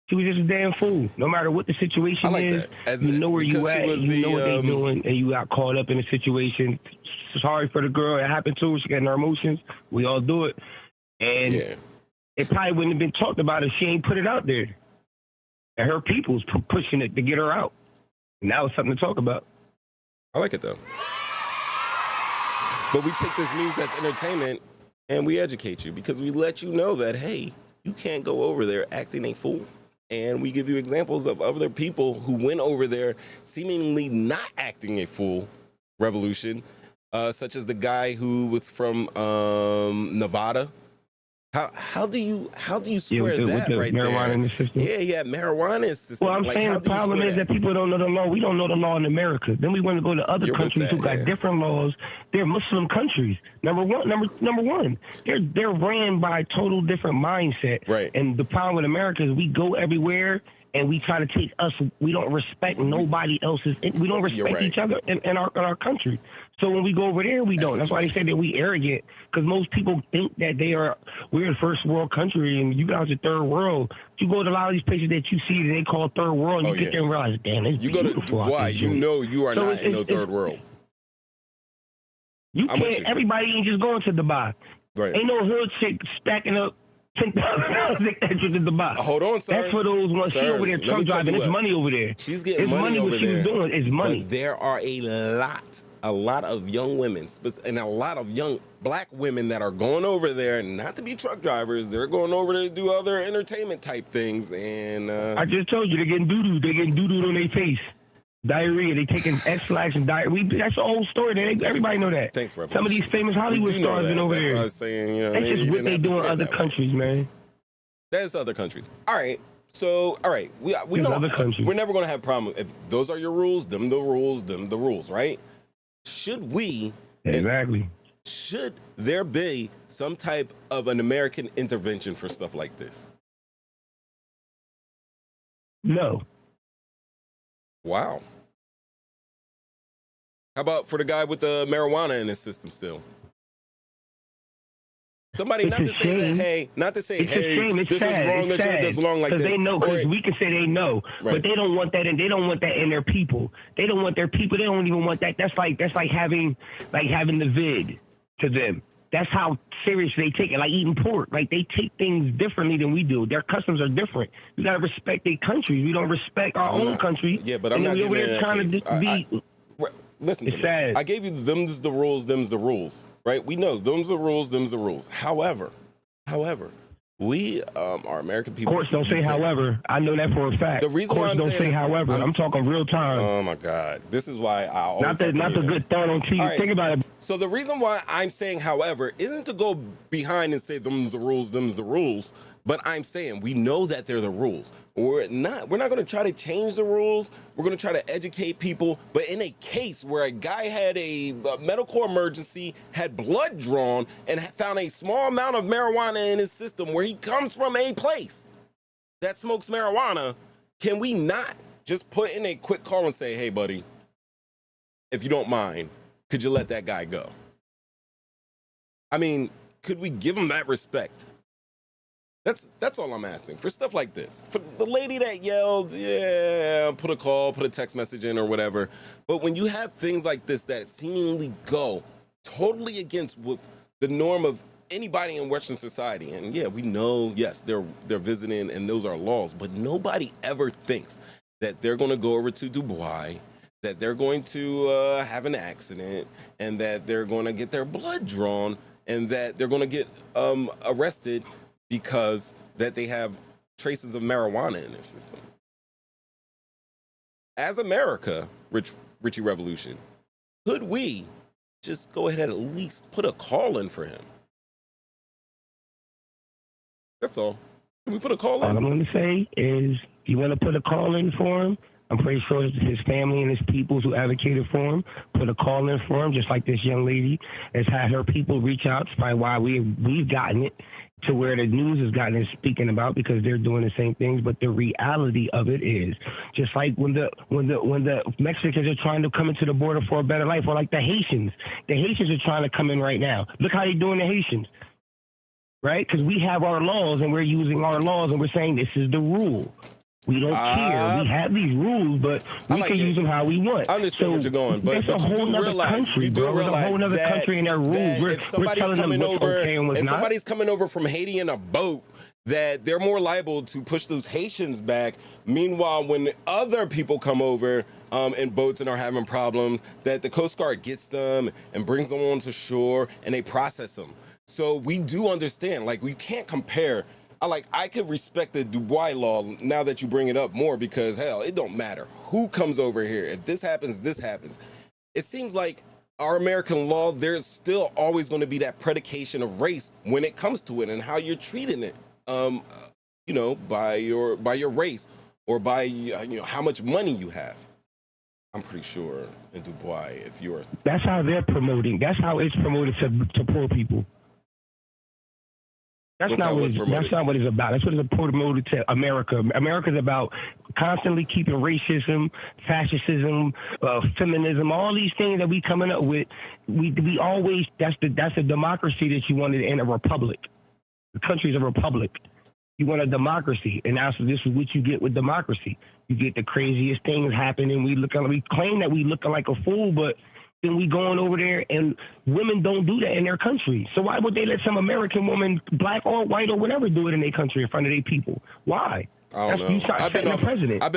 She was just a damn fool. No matter what the situation is, you know where you at, you know what they're doing, and you got caught up in a situation. Sorry for the girl. It happened to her. She got in her emotions. We all do it. And it probably wouldn't have been talked about if she ain't put it out there. And her people's pushing it to get her out. Now it's something to talk about. I like it, though. But we take this news that's entertainment and we educate you because we let you know that, hey, you can't go over there acting a fool. And we give you examples of other people who went over there seemingly not acting a fool. Revolution, such as the guy who was from Nevada. How do you square that right marijuana there? In the system? Yeah, marijuana in the system. Well, I'm saying the problem is that people don't know the law. We don't know the law in America. Then we want to go to other countries who got different laws. They're Muslim countries. Number one, they're ran by a total different mindset. Right. And the problem with America is we go everywhere and we try to take us. We don't respect nobody else's. We don't respect each other in our country. So when we go over there, we don't. That's why they say that we arrogant, because most people think that we're a first world country and you guys are third world. You go to a lot of these places that you see that they call third world, and you get there and realize, damn, it's beautiful. You go to Dubai, you know you are not in no third world. You can't. Everybody ain't just going to Dubai. Right. Ain't no hood chick stacking up $10,000 extra to Dubai. Hold on, sir. That's for those ones. She over there truck driving. It's money over there. She's getting money over there. What she's doing is money. But there are a lot of young women and a lot of young black women that are going over there not to be truck drivers. They're going over there to do other entertainment type things. And I just told you, they're getting doo-doo. They're getting doo-doo on their face. Diarrhea. They taking X-Lax and diarrhea. That's the whole story. Everybody know that. Thanks, Revolution. Some of these famous Hollywood stars been over there. That's what I was saying. You know, that's just what they do in other countries, man. That's other countries. All right. So, all right. We know other countries. We're never going to have a problem. If those are your rules, them the rules, right? Should we... Exactly. Should there be some type of an American intervention for stuff like this? No. Wow. How about for the guy with the marijuana in his system still? Somebody, not to say that, hey, this is wrong, that you this long like this. Because they know, because we can say they know, but they don't want that, and they don't want that in their people. They don't want their people. They don't even want that. That's like having the vid to them. That's how serious they take it. Like eating pork. Like they take things differently than we do. Their customs are different. We gotta respect their countries. We don't respect our own country. Yeah, but I'm not getting in that case. Listen to me. Sad. I gave you them's the rules, them's the rules, right? We know them's the rules, them's the rules. However, we are American people. Courts don't say however. I know that for a fact. The reason why I'm don't say however. I'm talking real time. Oh my God, this is why I always not the good thought on TV. Right. Think about it. So the reason why I'm saying however isn't to go behind and say them's the rules, them's the rules. But I'm saying we know that they're the rules. We're not going to try to change the rules. We're going to try to educate people. But in a case where a guy had a medical emergency, had blood drawn, and found a small amount of marijuana in his system where he comes from a place that smokes marijuana, can we not just put in a quick call and say, hey, buddy, if you don't mind, could you let that guy go? I mean, could we give him that respect? That's all I'm asking for stuff like this. For the lady that yelled, yeah, put a call, put a text message in or whatever. But when you have things like this that seemingly go totally against with the norm of anybody in Western society, and yeah, we know, yes, they're visiting and those are laws, but nobody ever thinks that they're going to go over to Dubai, that they're going to have an accident, and that they're going to get their blood drawn, and that they're going to get arrested because that they have traces of marijuana in their system. As America, Richie Revolution, could we just go ahead and at least put a call in for him? That's all. Can we put a call in? All I'm going to say is, you want to put a call in for him? I'm pretty sure his family and his people who advocated for him put a call in for him, just like this young lady has had her people reach out. It's probably why we've gotten it to where the news has gotten it speaking about, because they're doing the same things. But the reality of it is, just like when the Mexicans are trying to come into the border for a better life, or like the Haitians are trying to come in right now. Look how they're doing the Haitians, right? Because we have our laws and we're using our laws and we're saying this is the rule. We don't care. We have these rules, but we can use them how we want. I understand where you're going, but you do realize, a whole other country and their rules. If somebody's coming over, if somebody's coming over from Haiti in a boat, that they're more liable to push those Haitians back. Meanwhile, when other people come over in boats and are having problems, that the Coast Guard gets them and brings them onto shore and they process them. So we do understand, like, we can't compare. I could respect the Dubai law now that you bring it up more, because hell, it don't matter who comes over here. If this happens, this happens. It seems like our American law, there's still always going to be that predication of race when it comes to it and how you're treating it, by your race or by how much money you have. I'm pretty sure in Dubai, if you're... That's how they're promoting. That's how it's promoted to poor people. That's not what it's about. That's what it's promoted to America. America's about constantly keeping racism, fascism, feminism, all these things that we coming up with. We always, that's a democracy that you wanted in a republic. The country's a republic. You want a democracy, and this is what you get with democracy. You get the craziest things happening. We claim that we looking like a fool, but then we going over there, and women don't do that in their country. So why would they let some American woman, black or white or whatever, do it in their country in front of their people? Why? I don't know. I've been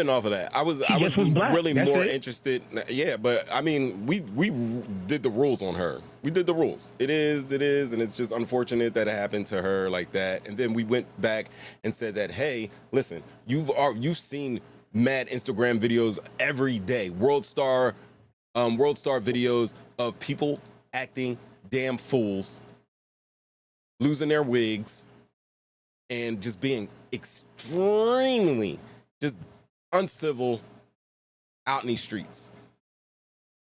off of that. I was really more interested. Yeah, but I mean, we did the rules on her. We did the rules. It is, and it's just unfortunate that it happened to her like that. And then we went back and said that, hey, listen, you've seen mad Instagram videos every day, World Star videos of people acting damn fools, losing their wigs, and just being extremely just uncivil out in these streets.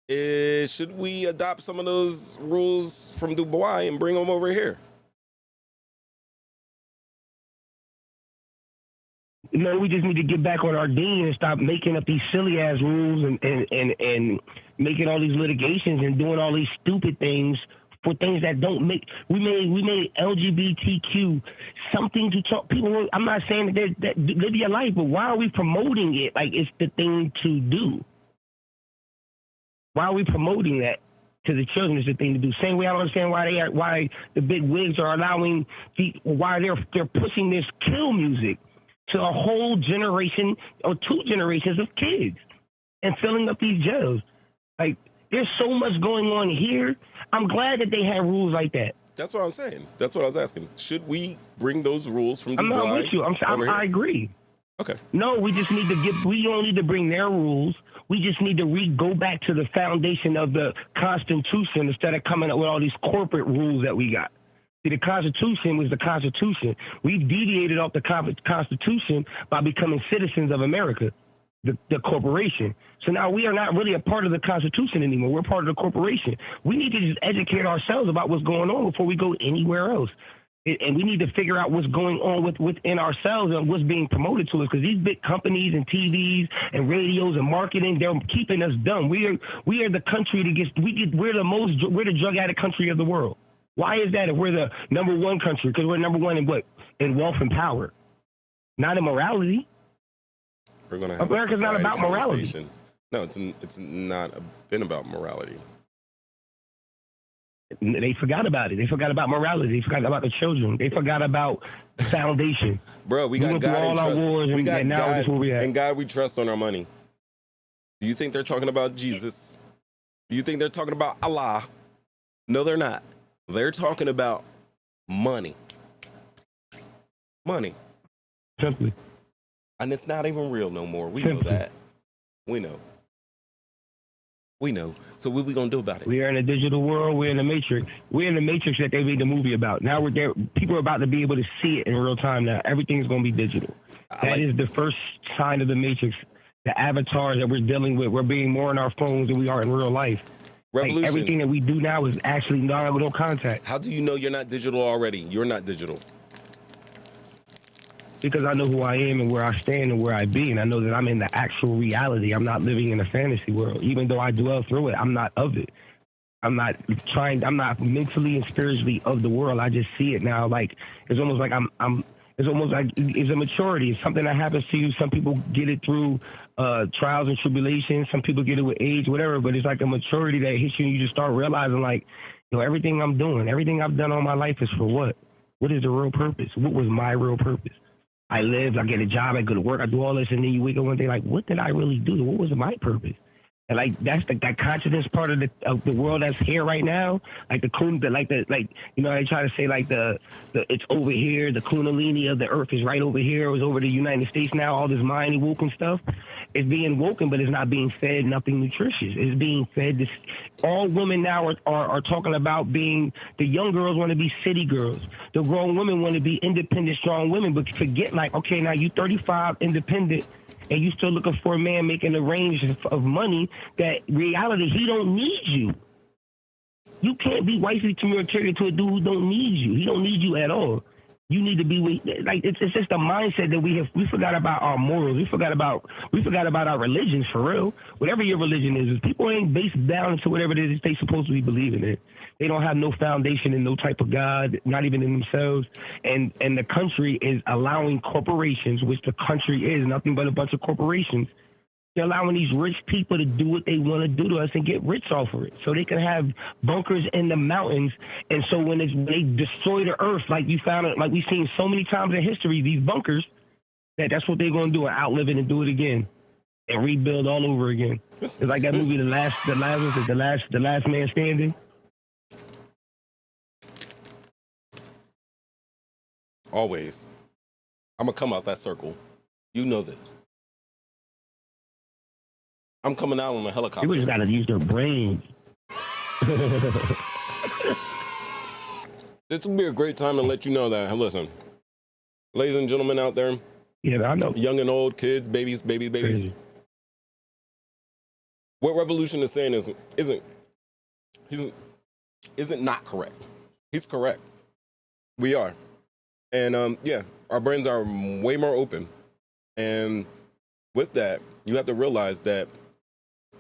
Should we adopt some of those rules from Dubai and bring them over here? No, we just need to get back on our dean and stop making up these silly ass rules and making all these litigations and doing all these stupid things for things that don't make. We made LGBTQ something to talk. People, I'm not saying that live your life, but why are we promoting it like it's the thing to do? Why are we promoting that to the children? Is the thing to do? Same way I don't understand why the big wigs are allowing why they're pushing this kill music to a whole generation or 2 generations of kids and filling up these jails. Like, there's so much going on here. I'm glad that they have rules like that. That's what I'm saying. That's what I was asking. Should we bring those rules from Dubai? I'm not with you. I agree. Okay. No, we just need to we don't need to bring their rules. We just need to go back to the foundation of the Constitution instead of coming up with all these corporate rules that we got. See, the Constitution was the Constitution. We've deviated off the Constitution by becoming citizens of America, the corporation. So now we are not really a part of the Constitution anymore. We're part of the corporation. We need to just educate ourselves about what's going on before we go anywhere else. And we need to figure out what's going on within ourselves and what's being promoted to us. Because these big companies and TVs and radios and marketing, they're keeping us dumb. We are the country we're the drug addict country of the world. Why is that if we're the number 1 country? Because we're number 1 in what? In wealth and power, not in morality. We're gonna have America's not about morality. No, it's not been about morality. They forgot about it. They forgot about morality. They forgot about the children. They forgot about the foundation. Bro, we got God and trust. We got God and God we trust on our money. Do you think they're talking about Jesus? Do you think they're talking about Allah? No, they're not. They're talking about money. Money. Simply. And it's not even real no more. We know that. We know. So what are we going to do about it? We are in a digital world. We're in the Matrix. We're in the Matrix that they made the movie about. Now we're there. People are about to be able to see it in real time now. Everything's going to be digital. That is the first sign of the Matrix. The avatars that we're dealing with, we're being more in our phones than we are in real life. Revolution. Like everything that we do now is actually no contact. How do you know you're not digital already? You're not digital. Because I know who I am and where I stand and where I be, and I know that I'm in the actual reality. I'm not living in a fantasy world. Even though I dwell through it, I'm not of it. I'm not mentally and spiritually of the world. I just see it now. Like it's almost like it's almost like it's a maturity. It's something that happens to you. Some people get it through trials and tribulations. Some people get it with age, whatever. But it's like a maturity that hits you, and you just start realizing, like, everything I'm doing, everything I've done all my life is for what? What is the real purpose? What was my real purpose? I live, I get a job, I go to work, I do all this, and then you wake up one day like, what did I really do? What was my purpose? And like that's that consciousness part of the world that's here right now. Like they try to say like the it's over here. The Kundalini of the earth is right over here. It was over the United States now. All this mind woken stuff is being woken, but it's not being fed nothing nutritious. It's being fed this. All women now are talking about being. The young girls want to be city girls. The grown women want to be independent, strong women. But forget like, okay, now you 35, independent. And you still looking for a man making a range of money that reality, he don't need you. You can't be wifey to material to a dude who don't need you. He don't need you at all. You need to be like it's just a mindset that we forgot about our morals. We forgot about our religions for real. Whatever your religion is people ain't based down to whatever it is they supposed to be believing in. They don't have no foundation in no type of God, not even in themselves. And the country is allowing corporations, which the country is nothing but a bunch of corporations. They're allowing these rich people to do what they want to do to us and get rich off of it. So they can have bunkers in the mountains. And so when they destroy the earth, like you found it, like we've seen so many times in history, these bunkers, that's what they're going to do and outlive it and do it again and rebuild all over again. It's like that movie, The Last Man Standing. Always. I'm going to come out that circle. You know this. I'm coming out on a helicopter. People just got to use their brains. This would be a great time to let you know that, listen, ladies and gentlemen out there. Yeah, I know. Young and old, kids, babies. Crazy. What Revolution is saying isn't not correct. He's correct. We are. And yeah, our brains are way more open. And with that, you have to realize that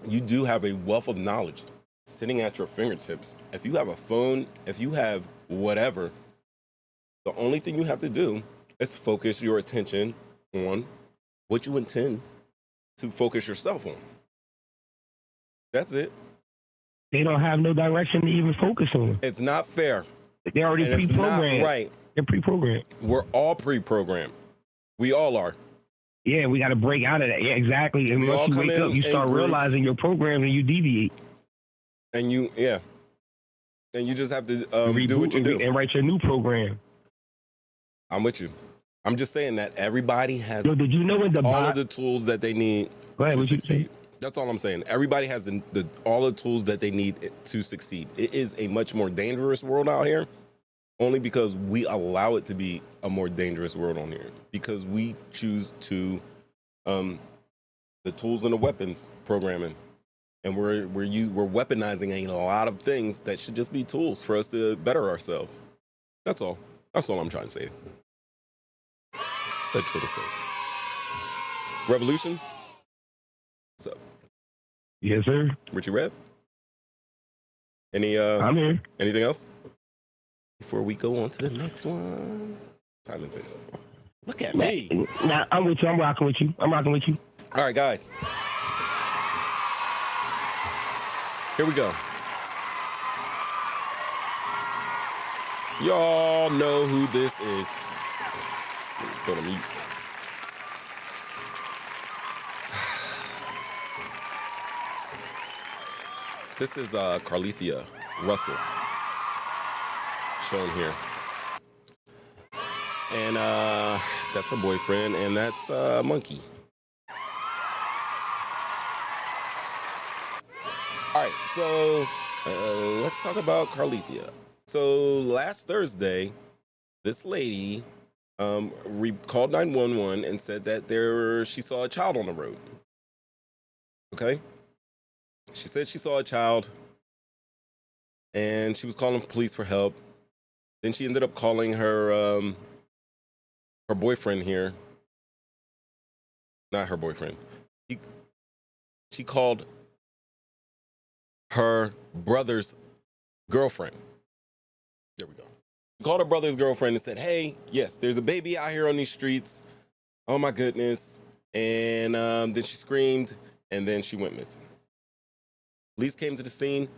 you do have a wealth of knowledge sitting at your fingertips. If you have a phone, if you have whatever, the only thing you have to do is focus your attention on what you intend to focus yourself on. That's it. They don't have no direction to even focus on. It's not fair. They're already And it's pre-programmed. not right. They're pre-programmed. We're all pre-programmed. We all are. Yeah, we got to break out of that. Yeah, exactly. And We all once you come wake in up, you start groups. realizing your program and you deviate. And you just have to Reboot do what you do. And write your new program. I'm with you. I'm just saying that everybody has So did you know in the all of the tools that they need Go ahead, to what you succeed. saying? That's all I'm saying. Everybody has all the tools that they need to succeed. It is a much more dangerous world out here, only because we allow it to be a more dangerous world on here, because we choose to the tools and the weapons programming, and we're weaponizing a lot of things that should just be tools for us to better ourselves. That's all. That's all I'm trying to say. That's what I say. Revolution. What's up? Yes, sir. Richie Rev? I'm here. Anything else? Before we go on to the next one. Time is it? Look at me. Nah, I'm with you. I'm rocking with you. All right, guys. Here we go. Y'all know who this is. Go to mute. This is Carlithia Russell shown here. And that's her boyfriend, and that's Monkey. All right, so let's talk about Carlithia. So last Thursday, this lady called 911 and said that she saw a child on the road. Okay? She said she saw a child, and she was calling police for help. Then she ended up calling her boyfriend here. Not her boyfriend. She called her brother's girlfriend. There we go. She called her brother's girlfriend and said, hey, yes, there's a baby out here on these streets. Oh, my goodness. And then she screamed, and then she went missing. Police came to the scene.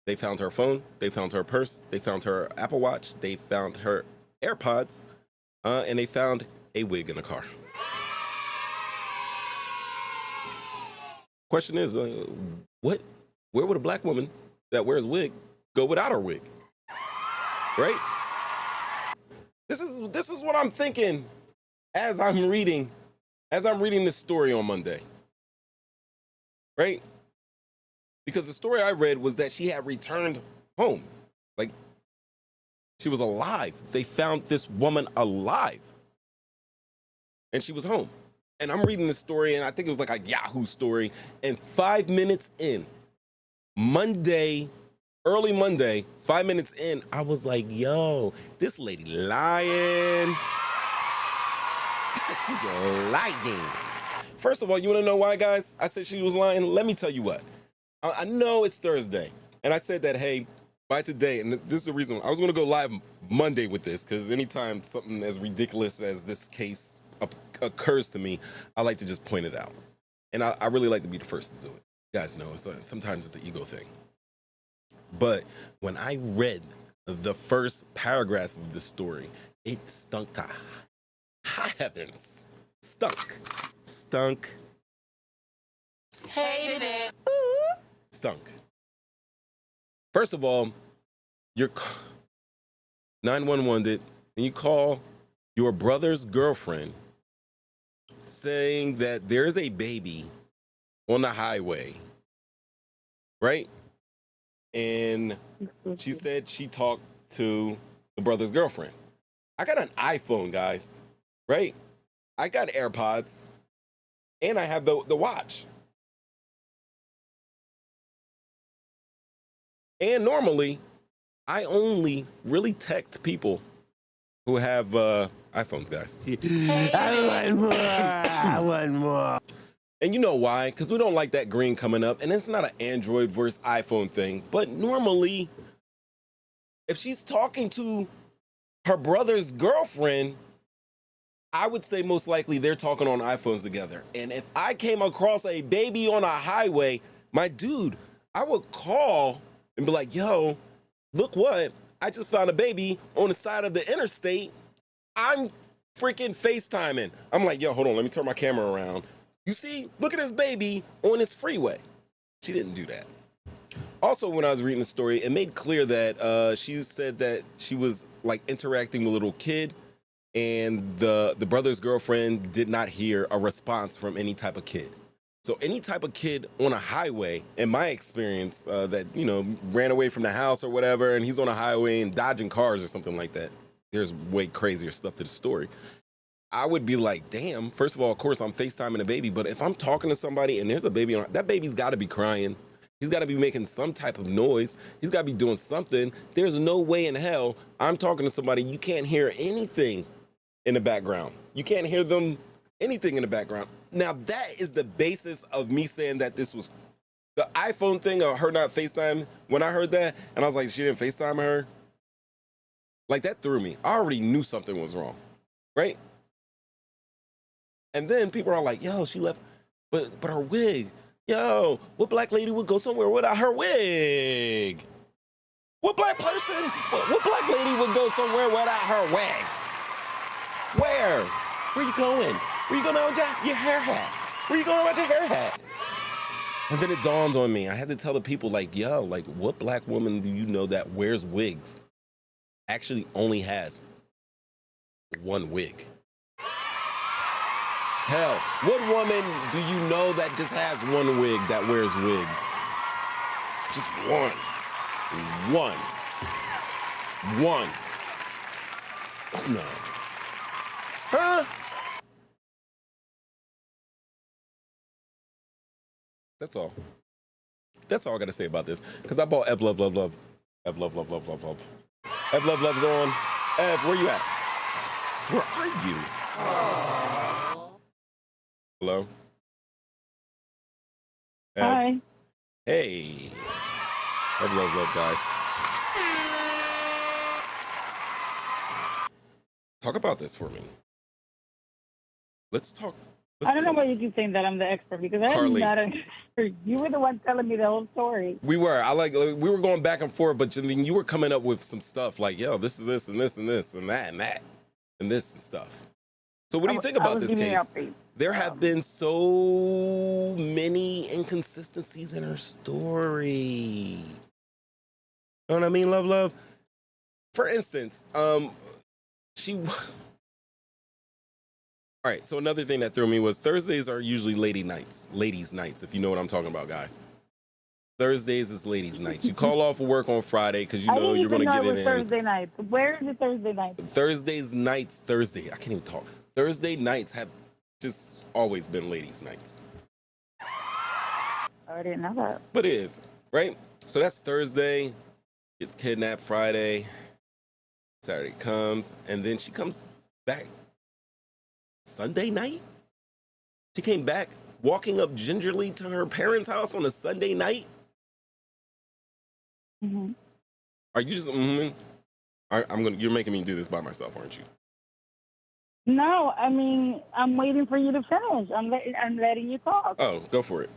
They found her phone. They found her purse. They found her Apple Watch. They found her AirPods. And they found a wig in the car. Question is, where would a black woman that wears a wig go without her wig? Right? This is what I'm thinking as I'm reading this story on Monday. Right? Because the story I read was that she had returned home. Like, she was alive. They found this woman alive. And she was home. And I'm reading this story, and I think it was like a Yahoo story. And 5 minutes in, early Monday, 5 minutes in, I was like, yo, this lady lying. I said, she's lying. First of all, you want to know why, guys? I said she was lying. Let me tell you what. I know it's Thursday, and I said that, hey, by today, and this is the reason, I was going to go live Monday with this, because anytime something as ridiculous as this case occurs to me, I like to just point it out. And I really like to be the first to do it. You guys know, sometimes it's an ego thing. But when I read the first paragraph of the story, it stunk to high heavens. Stunk. Hated it. Stunk. First of all, you're 911 did, and you call your brother's girlfriend saying that there's a baby on the highway, right? And she said she talked to the brother's girlfriend. I got an iPhone, guys, right? I got AirPods, and I have the watch. And normally, I only really text people who have iPhones, guys. I want more. And you know why? Because we don't like that green coming up. And it's not an Android versus iPhone thing. But normally, if she's talking to her brother's girlfriend, I would say most likely they're talking on iPhones together. And if I came across a baby on a highway, my dude, I would call and be like, yo, look what? I just found a baby on the side of the interstate. I'm freaking FaceTiming. I'm like, yo, hold on, let me turn my camera around. You see, look at this baby on this freeway. She didn't do that. Also, when I was reading the story, it made clear that she said that she was like interacting with a little kid, and the brother's girlfriend did not hear a response from any type of kid. So any type of kid on a highway, in my experience, that, you know, ran away from the house or whatever, and he's on a highway and dodging cars or something like that. There's way crazier stuff to the story. I would be like, damn, first of all, of course, I'm FaceTiming a baby, but if I'm talking to somebody and there's a baby on, that baby's got to be crying. He's got to be making some type of noise. He's got to be doing something. There's no way in hell I'm talking to somebody. You can't hear anything in the background. You can't hear them, anything in the background. Now, that is the basis of me saying that this was the iPhone thing or her not FaceTime. When I heard that, and I was like, she didn't FaceTime her. Like, that threw me. I already knew something was wrong, right? And then people are like, yo, she left, but her wig. Yo, what black lady would go somewhere without her wig? What black person, what black lady would go somewhere without her wig? Where? Where you going? Where you going with your hair hat? Where you going with your hair hat? And then it dawned on me. I had to tell the people, like, yo, like, what black woman do you know that wears wigs? Actually only has one wig. Hell, what woman do you know that just has one wig that wears wigs? Just one. One. Oh, no. Huh? That's all. That's all I gotta say about this. Because I bought Ev Love. Ev Love is on. Ev, where you at? Where are you? Hello? Ev? Hi. Hey. Ev Love, guys. Talk about this for me. Let's talk. I don't know why you keep saying that I'm the expert, because I'm Carlee. not an expert. You were the one telling me the whole story. We were. We were going back and forth, but I mean, you were coming up with some stuff like, yo, this is this and this and this and that and that and this and stuff. So what do you think about this case? There have been so many inconsistencies in her story. You know what I mean, Love? For instance, she... All right, so another thing that threw me was Thursdays are usually ladies' nights, if you know what I'm talking about, guys. Thursdays is ladies' nights. You call off of work on Friday because you know you're going to get it in. Thursday night. Where is it Thursday night? Thursday. I can't even talk. Thursday nights have just always been ladies' nights. I didn't know that. But it is, right? So that's Thursday, gets kidnapped Friday, Saturday comes, and then she comes back Sunday night? She came back walking up gingerly to her parents' house on a Sunday night? Mm-hmm. Are you just, you're making me do this by myself, aren't you? No, I mean, I'm waiting for you to finish. I'm letting you talk. Oh, go for it.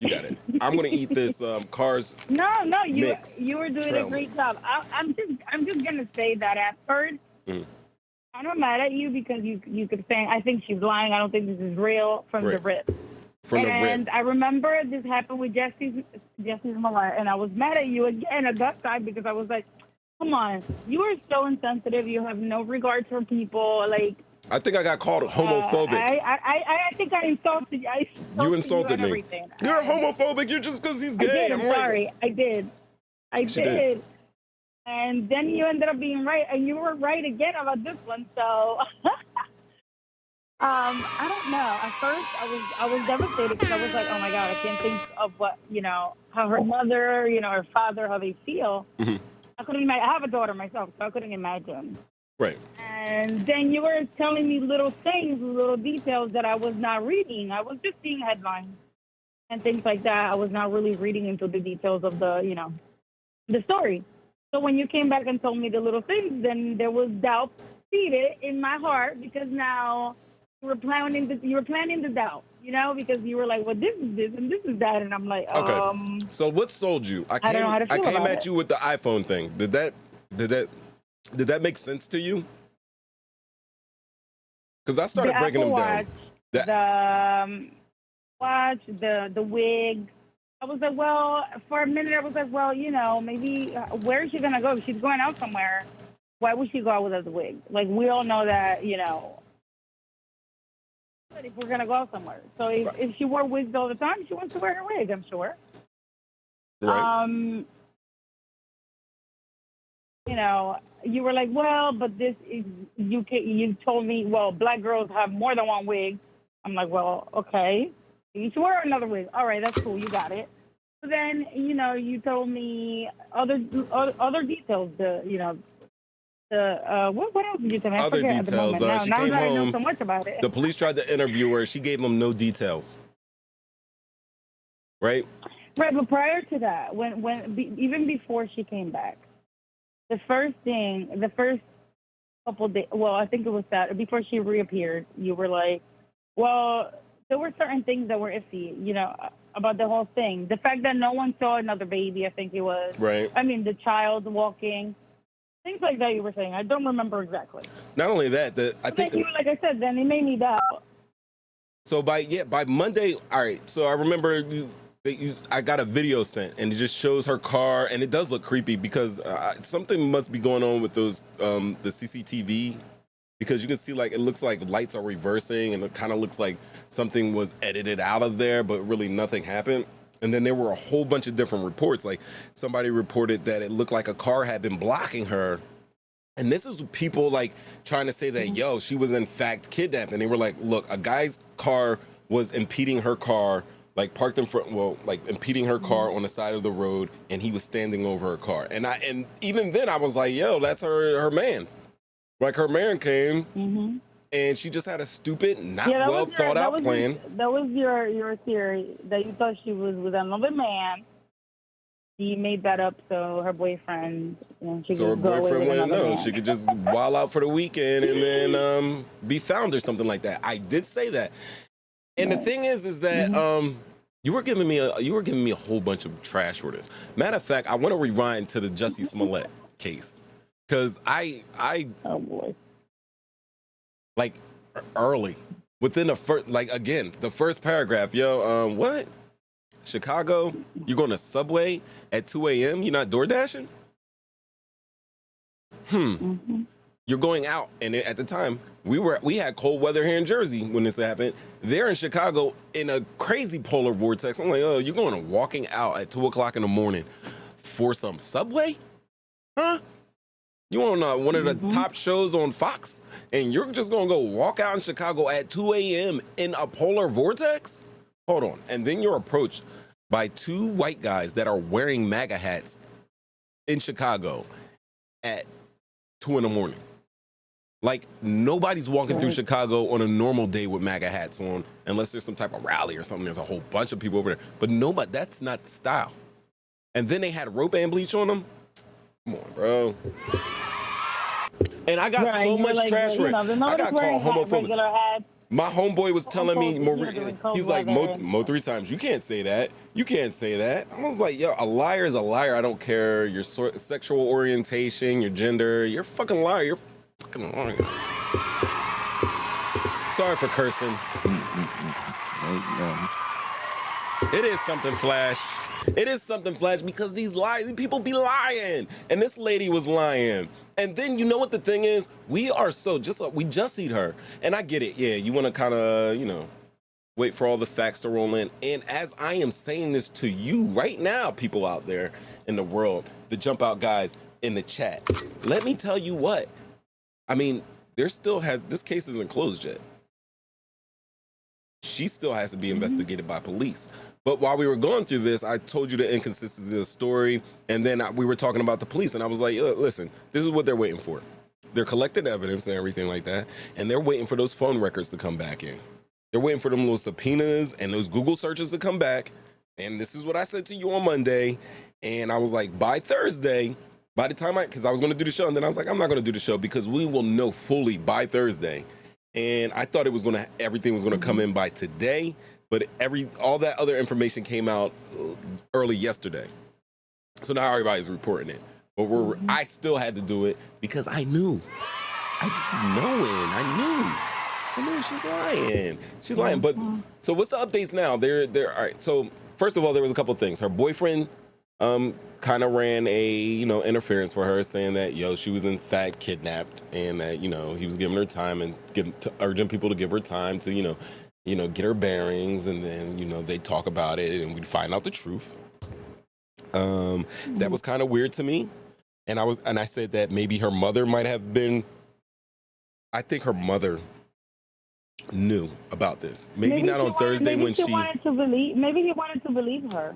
You got it. I'm going to eat this Cars No, mix you were doing a great job. I'm just going to say that at first, I'm not mad at you because you could say, I think she's lying. I don't think this is real from the rip. And I remember this happened with Jesse's Malaya, and I was mad at you again at that time because I was like, come on, you are so insensitive. You have no regard for people. Like, I think I got called homophobic. I think I insulted you. You insulted me. Everything. You're homophobic. You're just because he's gay. I'm sorry. I did. And then you ended up being right, and you were right again about this one. So, I don't know. At first, I was devastated because I was like, oh my God, I can't think of what, how her mother, her father, how they feel. Mm-hmm. I couldn't imagine. I have a daughter myself, so I couldn't imagine. Right. And then you were telling me little things, little details that I was not reading. I was just seeing headlines and things like that. I was not really reading into the details of the story. So when you came back and told me the little things, then there was doubt seated in my heart because now you were planting the doubt, because you were like, well, this is this and this is that. And I'm like, okay. So what sold you? I don't know how to feel came about at it. you with the iPhone thing. Did that make sense to you? Because I started breaking them down. The wig. I was like, well, for a minute, I was like, well, maybe where is she going to go? If she's going out somewhere, why would she go out without the wig? Like, we all know that, if we're going to go out somewhere. So if she wore wigs all the time, she wants to wear her wig, I'm sure. Right. You were like, well, but this is, you told me, well, black girls have more than one wig. I'm like, well, okay. You should wear another wig. All right, that's cool. You got it. But then, you told me other details. What else did you tell me? Other details. She came home. I know so much about it. The police tried to interview her. She gave them no details. Right? Right, but prior to that, even before she came back, the first couple days, well, I think it was that, before she reappeared, you were like, well, there were certain things that were iffy, about the whole thing. The fact that no one saw another baby, I think it was. Right. I mean, the child walking, things like that you were saying. I don't remember exactly. Not only that, like I said, then it made me doubt. So by Monday, all right. So I remember I got a video sent, and it just shows her car, and it does look creepy because something must be going on with those the CCTV, because you can see it looks like lights are reversing, and it kind of looks like something was edited out of there, but really nothing happened. And then there were a whole bunch of different reports. Like somebody reported that it looked like a car had been blocking her. And this is people trying to say that, she was in fact kidnapped. And they were like, look, a guy's car was impeding her car, parked in front, impeding her car on the side of the road, and he was standing over her car. And even then I was like, that's her man's. Her man came, and she just had a stupid, not well thought out plan. That was your theory, that you thought she was with another man. She made that up so her boyfriend, she so her could go away boyfriend with wouldn't another know. man. She could just wild out for the weekend and then be found or something like that. I did say that. And the thing is that you were giving me a whole bunch of trash for this. Matter of fact, I want to rewind to the Jussie Smollett case, because I oh boy, early within the first, the first paragraph, what? Chicago, you're going to Subway at 2 a.m. You're not door dashing? You're going out, and at the time we had cold weather here in Jersey when this happened. They're in Chicago in a crazy polar vortex. I'm like, you're going to walking out at 2 o'clock in the morning for some Subway? Huh? You on one of the top shows on Fox, and you're just going to go walk out in Chicago at 2 a.m. in a polar vortex? Hold on. And then you're approached by two white guys that are wearing MAGA hats in Chicago at 2 in the morning. Nobody's walking through Chicago on a normal day with MAGA hats on, unless there's some type of rally or something. There's a whole bunch of people over there. But nobody, that's not the style. And then they had rope and bleach on them. Come on, bro. And I got so much trash for it. I got called homophobic. My homeboy was telling me, he's like, Mo 3 times, you can't say that. You can't say that. I was like, a liar is a liar. I don't care your sexual orientation, your gender. You're a fucking liar. You're a fucking liar. Sorry for cursing. It is something, Flash. It is something, Flash, because these people be lying. And this lady was lying. And then you know what the thing is? We are we just eat her. And I get it. Yeah, you want to kind of, wait for all the facts to roll in. And as I am saying this to you right now, people out there in the world, the Jumpout Guys in the chat, let me tell you what. I mean, this case isn't closed yet. She still has to be investigated by police. But while we were going through this, I told you the inconsistency of the story, and then we were talking about the police, and I was like, listen, this is what they're waiting for. they're collecting evidence and everything like that, and they're waiting for those phone records to come back in. They're waiting for them little subpoenas and those Google searches to come back. And this is what I said to you on Monday. And I was like, by Thursday, by the time because I was going to do the show, and then I was like, I'm not going to do the show because we will know fully by Thursday. And I thought everything was going to come in by today, but all that other information came out early yesterday. So now everybody's reporting it. But I still had to do it because I knew. I just knowing. I knew she's lying. She's lying. But so what's the updates now? They're all right. So first of all, there was a couple of things. Her boyfriend kind of ran a interference for her, saying that she was in fact kidnapped, and that he was giving her time and urging people to give her time to get her bearings, and then they talk about it and we'd find out the truth. That was kind of weird to me, and I said that maybe her mother might have been. I think her mother knew about this. Maybe not on Thursday when she wanted to believe. Maybe he wanted to believe her.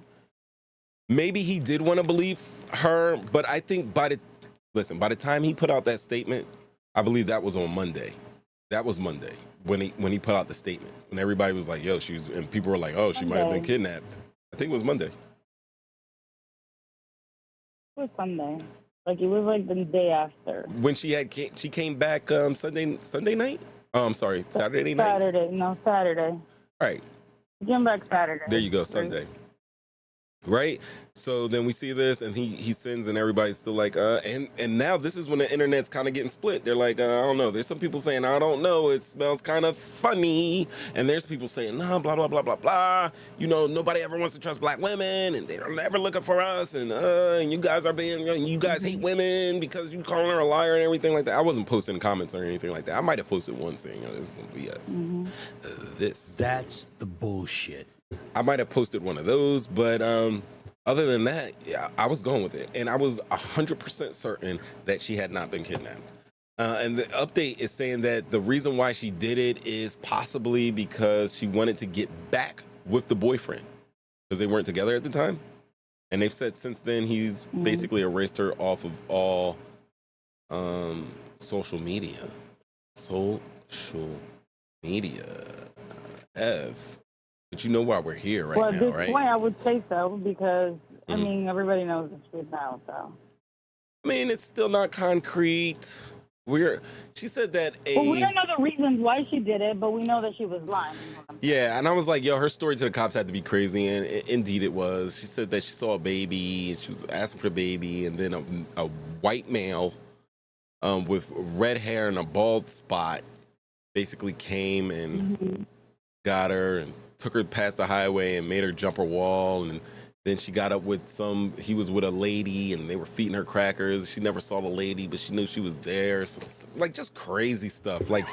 Maybe he did want to believe her, but I think by the time he put out that statement, I believe that was on Monday. That was Monday when he put out the statement. When everybody was like, "Yo, and people were like, "Oh, she might have been kidnapped." I think it was Monday. It was Sunday. Like it was like the day after. When she came back Sunday night. I'm sorry, Saturday night. Saturday. All right. She came back Saturday. There you go, Sunday. Right? So then we see this, and he sends, and everybody's still like, and now this is when the internet's kind of getting split. They're like, I don't know. There's some people saying, I don't know. It smells kind of funny. And there's people saying, nah, blah, blah, blah, blah, blah. Nobody ever wants to trust black women, and they're never looking for us. And you guys you guys hate women because you calling her a liar and everything like that. I wasn't posting comments or anything like that. I might have posted one saying, this is BS. That's the bullshit. I might have posted one of those, but other than that, yeah, I was going with it. And I was 100% certain that she had not been kidnapped. And the update is saying that the reason why she did it is possibly because she wanted to get back with the boyfriend because they weren't together at the time. And they've said since then he's basically erased her off of all social media. Social media. But you know why we're here right now, right? Well, at this point, I would say so because, I mean, everybody knows the truth now, so. I mean, it's still not concrete. She said that Well, we don't know the reasons why she did it, but we know that she was lying. Yeah, and I was like, her story to the cops had to be crazy, and indeed it was. She said that she saw a baby, and she was asking for the baby, and then a white male with red hair and a bald spot basically came and got her and took her past the highway and made her jump her wall, and then she got up with he was with a lady and they were feeding her crackers. She never saw the lady, but she knew she was there. Like just crazy stuff. Like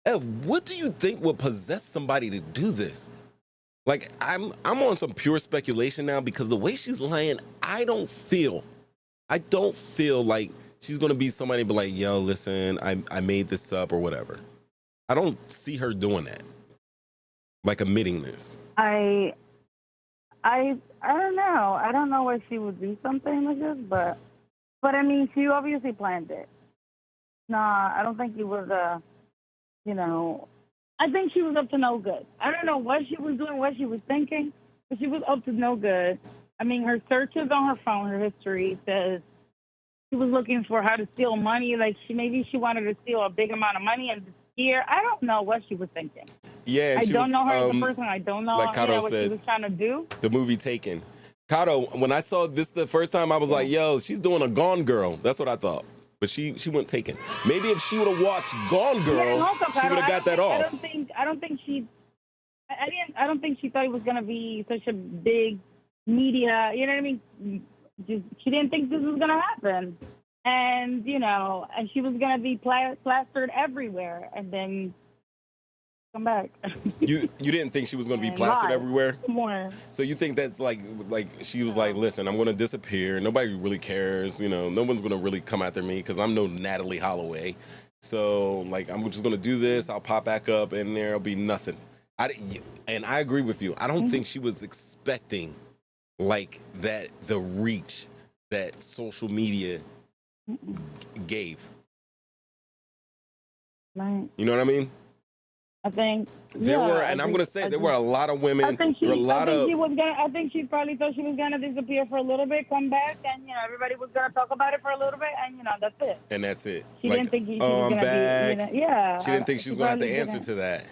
Ev, what do you think would possess somebody to do this? Like I'm on some pure speculation now because the way she's lying, I don't feel like she's gonna be somebody be like, yo, listen, I made this up or whatever. I don't see her doing that, like admitting this. I don't know. I don't know why she would do something like this, but I mean, she obviously planned it. Nah, I don't think it was I think she was up to no good. I don't know what she was doing, what she was thinking, but she was up to no good. I mean, her searches on her phone, her history says she was looking for how to steal money. Like maybe she wanted to steal a big amount of money and here. I don't know what she was thinking. Yeah, I don't know her as a person. I don't know like Kato what said, she was trying to do. The movie Taken. Kato, when I saw this the first time, I was like, yo, she's doing a Gone Girl. That's what I thought. But she went Taken. Maybe if she would have watched Gone Girl, she would have got that off. I don't think she thought it was gonna be such a big media. You know what I mean? She didn't think this was gonna happen. And, and she was going to be plastered everywhere and then come back. You didn't think she was going to be plastered everywhere? More. So you think that's like she was like, listen, I'm going to disappear. Nobody really cares. No one's going to really come after me because I'm no Natalie Holloway. So, I'm just going to do this. I'll pop back up and there'll be nothing. And I agree with you. I don't think she was expecting, the reach that social media gave. Right. You know what I mean? I think there were, and I'm gonna say there were a lot of women. I think there were a lot of. I think she probably thought she was gonna disappear for a little bit, come back, and everybody was gonna talk about it for a little bit, and that's it. And that's it. She didn't think she was gonna back. be. Yeah. She didn't think she was gonna have to answer to that.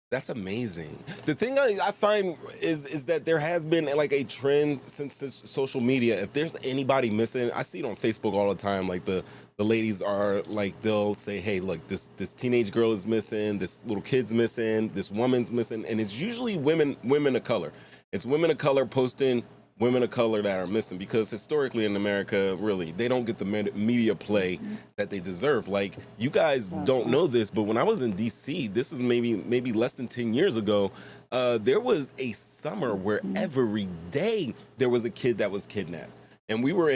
That's amazing. The thing I find is that there has been like a trend since this social media. If there's anybody missing, I see it on Facebook all the time. Like the ladies are like, they'll say, hey, look, this teenage girl is missing, this little kid's missing, this woman's missing, and it's usually women of color. It's women of color posting women of color that are missing, because historically in America, really, they don't get the media play that they deserve. Like, you guys don't know this, but when I was in DC, this is maybe less than 10 years ago, there was a summer where every day there was a kid that was kidnapped. And we were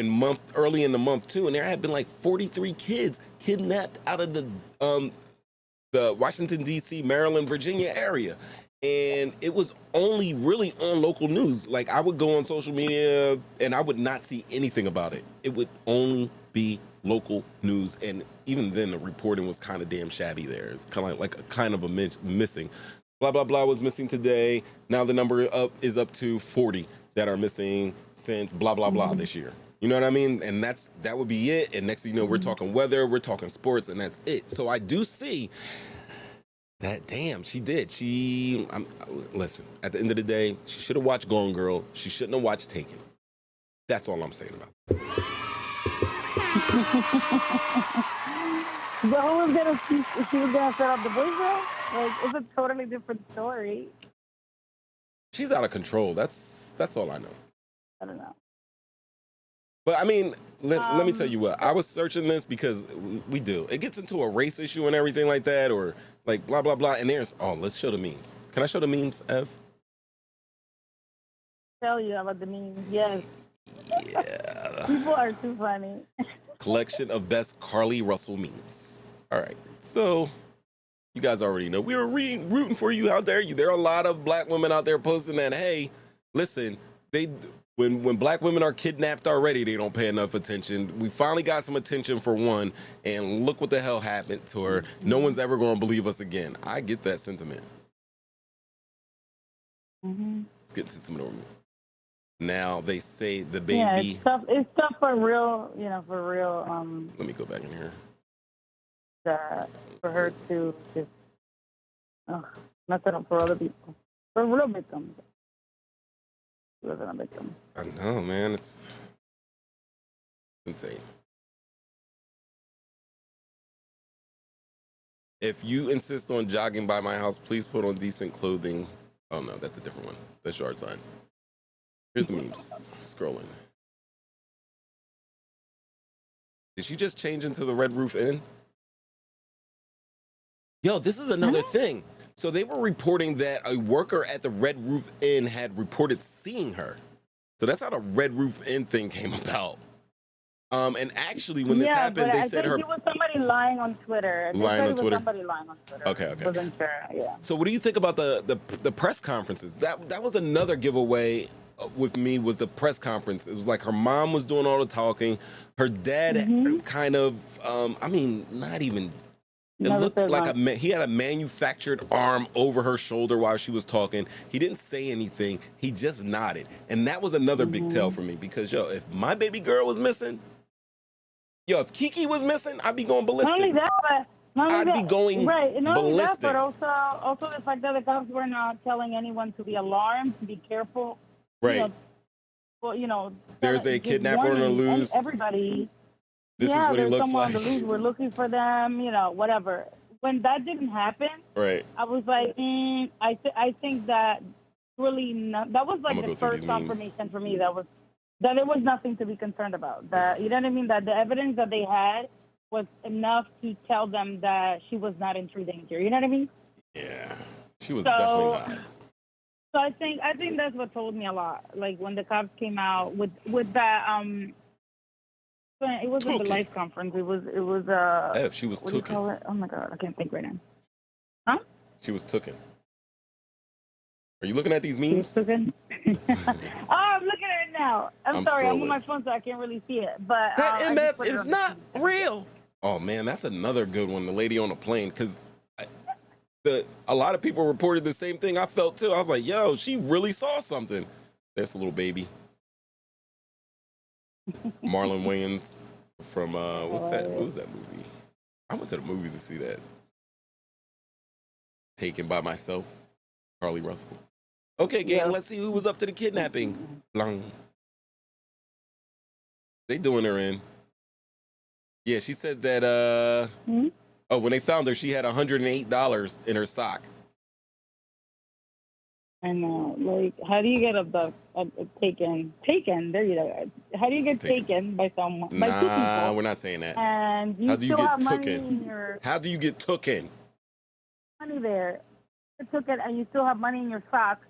early in the month too, and there had been like 43 kids kidnapped out of the Washington, D.C., Maryland, Virginia area. And it was only really on local news. Like, I would go on social media and I would not see anything about it. It would only be local news. And even then, the reporting was kind of damn shabby there. It's kind of like a missing. Blah, blah, blah was missing today. Now the number is up to 40 that are missing since blah, blah, blah this year. You know what I mean? And that would be it. And next thing you know, we're talking weather, we're talking sports, and that's it. So I do see that, damn, she did. Listen, at the end of the day, she should have watched Gone Girl. She shouldn't have watched Taken. That's all I'm saying about it. She was gonna set up the boyfriend? Like, it's a totally different story. She's out of control. That's all I know. I don't know. But I mean, let me tell you what. I was searching this because we do. It gets into a race issue and everything like that, or like blah, blah, blah. And let's show the memes. Can I show the memes, Ev? Tell you about the memes, yes. Yeah. People are too funny. Collection of best Carlee Russell memes. All right. So you guys already know. We were rooting for you. How dare you? There are a lot of black women out there posting that, hey, listen, when black women are kidnapped already, they don't pay enough attention. We finally got some attention for one, and look what the hell happened to her. No one's ever going to believe us again. I get that sentiment. Let's get to some of them. Now they say the baby. Yeah, it's tough for real. Let me go back in here. For her to just mess it up for other people, for real victims. She wasn't a victim. I know, man. It's insane. If you insist on jogging by my house, please put on decent clothing. Oh no, that's a different one. That's yard signs. Here's the memes. Scrolling. Did she just change into the Red Roof Inn? Yo, this is another thing. So they were reporting that a worker at the Red Roof Inn had reported seeing her. So that's how the Red Roof Inn thing came about. And actually, when this happened, they said her. It was somebody lying on Twitter. Somebody lying on Twitter. Okay. Wasn't sure. Yeah. So what do you think about the press conferences? That was another giveaway with me, was the press conference. It was like her mom was doing all the talking. Her dad kind of, not even. It looked like he had a manufactured arm over her shoulder while she was talking. He didn't say anything. He just nodded. And that was another big tell for me, because, if my baby girl was missing, if Kiki was missing, I'd be going ballistic. Not only that, but I'd be going ballistic. But also the fact that the cops were not telling anyone to be alarmed, to be careful. Right. There's a kidnapper on the loose. Everybody. This is what he looks like. There's someone on the loose. We're looking for them. Whatever. When that didn't happen, right? I was like, I think that really that was like the first confirmation for me that there was nothing to be concerned about. That, you know what I mean? That the evidence that they had was enough to tell them that she was not in true danger. You know what I mean? Yeah, she was definitely not. So I think that's what told me a lot. Like when the cops came out with that it wasn't the life conference. It was she was what do you call it? Oh my god, I can't think right now. Huh? She was tooken. Are you looking at these memes? Oh, I'm looking at it now. I'm sorry, I'm on scrolling. my phone, so I can't really see it. But That I just MF put it is on the not TV. real. Oh man, that's another good one. The lady on the plane, because a lot of people reported the same thing I felt too. I was like, yo, she really saw something. There's a little baby. Marlon Wayans from what's that? What was that movie? I went to the movies to see that. Taken by Myself, Carlee Russell. Okay, gang, let's see who was up to the kidnapping. Blang. They doing her in. Yeah, she said that oh, when they found her, she had $108 in her sock. I know. Like, how do you get taken? Taken. There you go. How do you get taken by someone? By two Nah, people? we're not saying that. And you How do you still get have money taken? in your How do you get tooken? money there. You took it, and you still have money in your socks.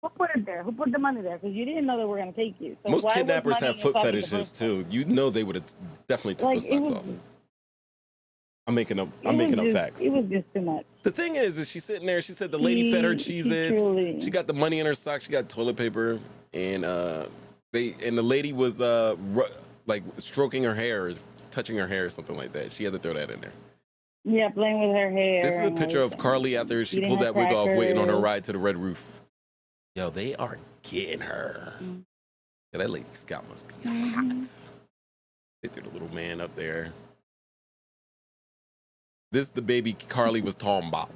Who put it there? Who put the money there? Because you didn't know they were going to take you. So Most why was kidnappers money have in foot your sock in the fetishes first too. You know they would have definitely took Like, those socks off. I'm making up facts. It was just too much. The thing is she's sitting there. She said the lady fed her Cheez-Its. She got the money in her sock. She got toilet paper, and the lady was like stroking her hair, or touching her hair, or something like that. She had to throw that in there. Yeah, playing with her hair. This is a picture of Carlee after she Eating pulled her that wig off, waiting on her crackers. ride to the Red Roof. Yo, they are getting her. Yeah, that lady's scalp must be hot. They threw the little man up there. This is the baby Carlee was talking about.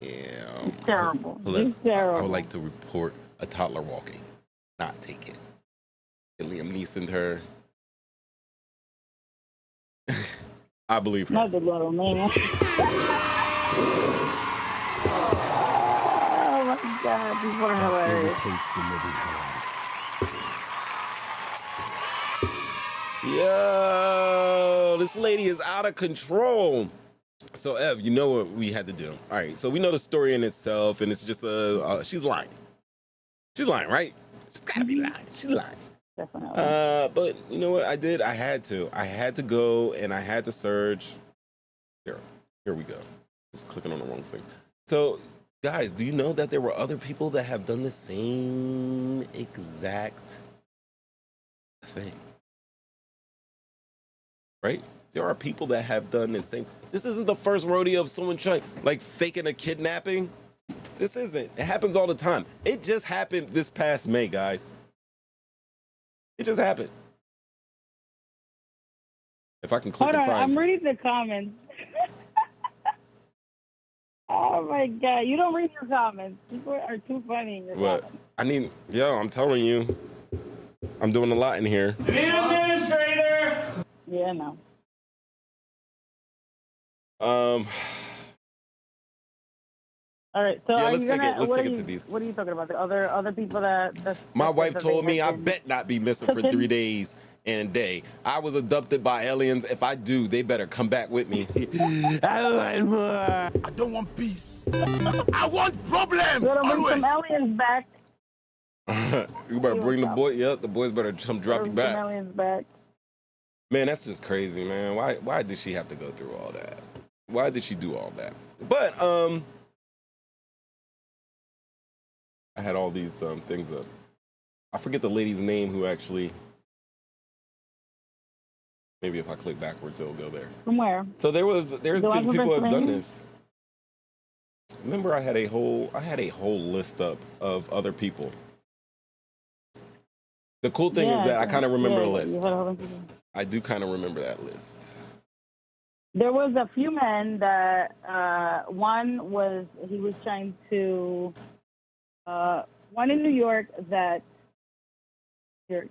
Yeah. It's terrible. Hold on. It's terrible. I would like to report a toddler walking, not taken. And Liam Neeson her. I believe her. Not the little man. Oh my God, people are hilarious. Irritates the living hell out Yo, this lady is out of control. So, Ev, you know what we had to do. All right, so we know the story in itself, and it's just she's lying. She's lying, right? She's gotta be lying. She's lying. Definitely. But you know what I did? I had to go, and I had to search. Here we go. Just clicking on the wrong thing. So, guys, do you know that there were other people that have done the same exact thing? Right? There are people that have done the same. This isn't the first rodeo of someone trying, like, faking a kidnapping. This isn't. It happens all the time. It just happened this past May, guys. It just happened. If I can click Hold and on, find. I'm reading the comments. Oh my God, you don't read your comments. People are too funny in your What? comments. I'm telling you, I'm doing a lot in here. The administrator. Yeah, no. Um. All right, so Yeah, are let's you take gonna? it. Let's what take are it you? to these. What are you talking about? The other people that My wife that told they me I have been bet not be missing for cooking? 3 days and a day. I was abducted by aliens. If I do, they better come back with me. I don't want peace. I want problems. You gotta bring Always. some aliens back. You better bring the boy. Yep, the boys better come drop you Bring back. some aliens back. Man, that's just crazy, man. Why did she have to go through all that? Why did she do all that? But I had all these things up. I forget the lady's name who actually. Maybe if I click backwards, it'll go there. From where? So there's The been one from people who have done Pennsylvania? this. Remember, I had a whole list up of other people. The cool thing is that I kind of remember a list. you had a whole bunch of people. I do kind of remember that list. There was a few men that one was he was trying to one in New York that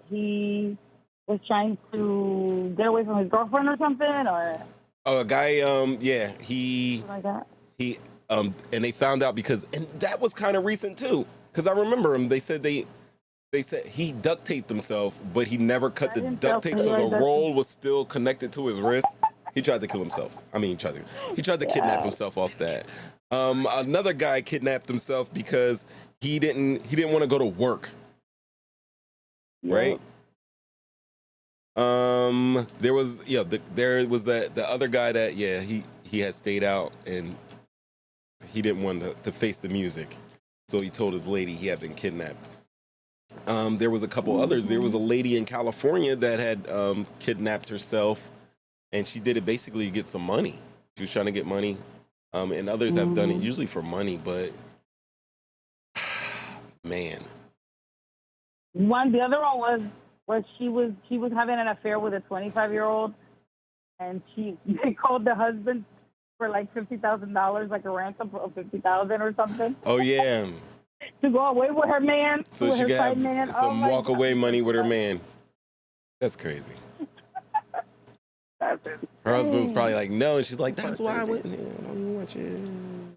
he was trying to get away from his girlfriend or something, or Oh, a guy, yeah, he, something like that. and they found out because, and that was kind of recent too, because I remember him. They said he duct taped himself, but he never cut the duct tape, so the roll was still connected to his wrist. He tried to kill himself. I mean, he tried to kidnap himself off that. Another guy kidnapped himself because he didn't want to go to work. Right? There was the other guy that he had stayed out and he didn't want to face the music, so he told his lady he had been kidnapped. There was a couple others. There was a lady in California that had kidnapped herself, and she did it basically to get some money. She was trying to get money, and others have done it usually for money. But man, the other one was she was having an affair with a 25-year-old, and they called the husband for like $50,000, like a ransom of $50,000 or something. Oh yeah. To go away with her man, so she could have some walk away money with her man. That's crazy. Her husband was probably like, no, and she's like, that's why I went. I don't even want you.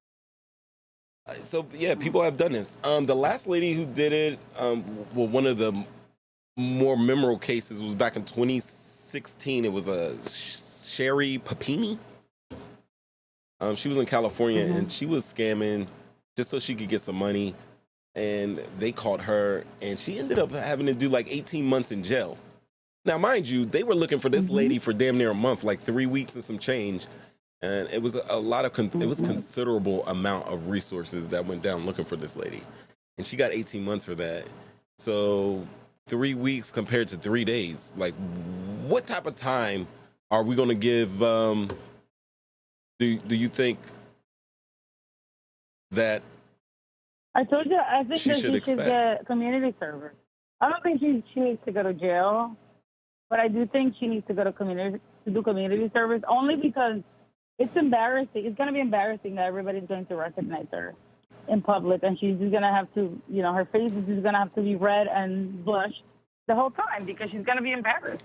So yeah, people have done this. The last lady who did it, well, one of the more memorable cases was back in 2016. It was a Sherry Papini. She was in California and she was scamming just so she could get some money. And they caught her, and she ended up having to do like 18 months in jail. Now, mind you, they were looking for this lady for damn near a month, like 3 weeks and some change. And it was a lot of, it was considerable amount of resources that went down looking for this lady. And she got 18 months for that. So 3 weeks compared to 3 days, like what type of time are we going to give, do you think that I told you, I think she that should she should get community service. I don't think she needs to go to jail, but I do think she needs to go to do community service, only because it's embarrassing. It's going to be embarrassing that everybody's going to recognize her in public, and she's just going to have to, her face is just going to have to be red and blushed the whole time because she's going to be embarrassed.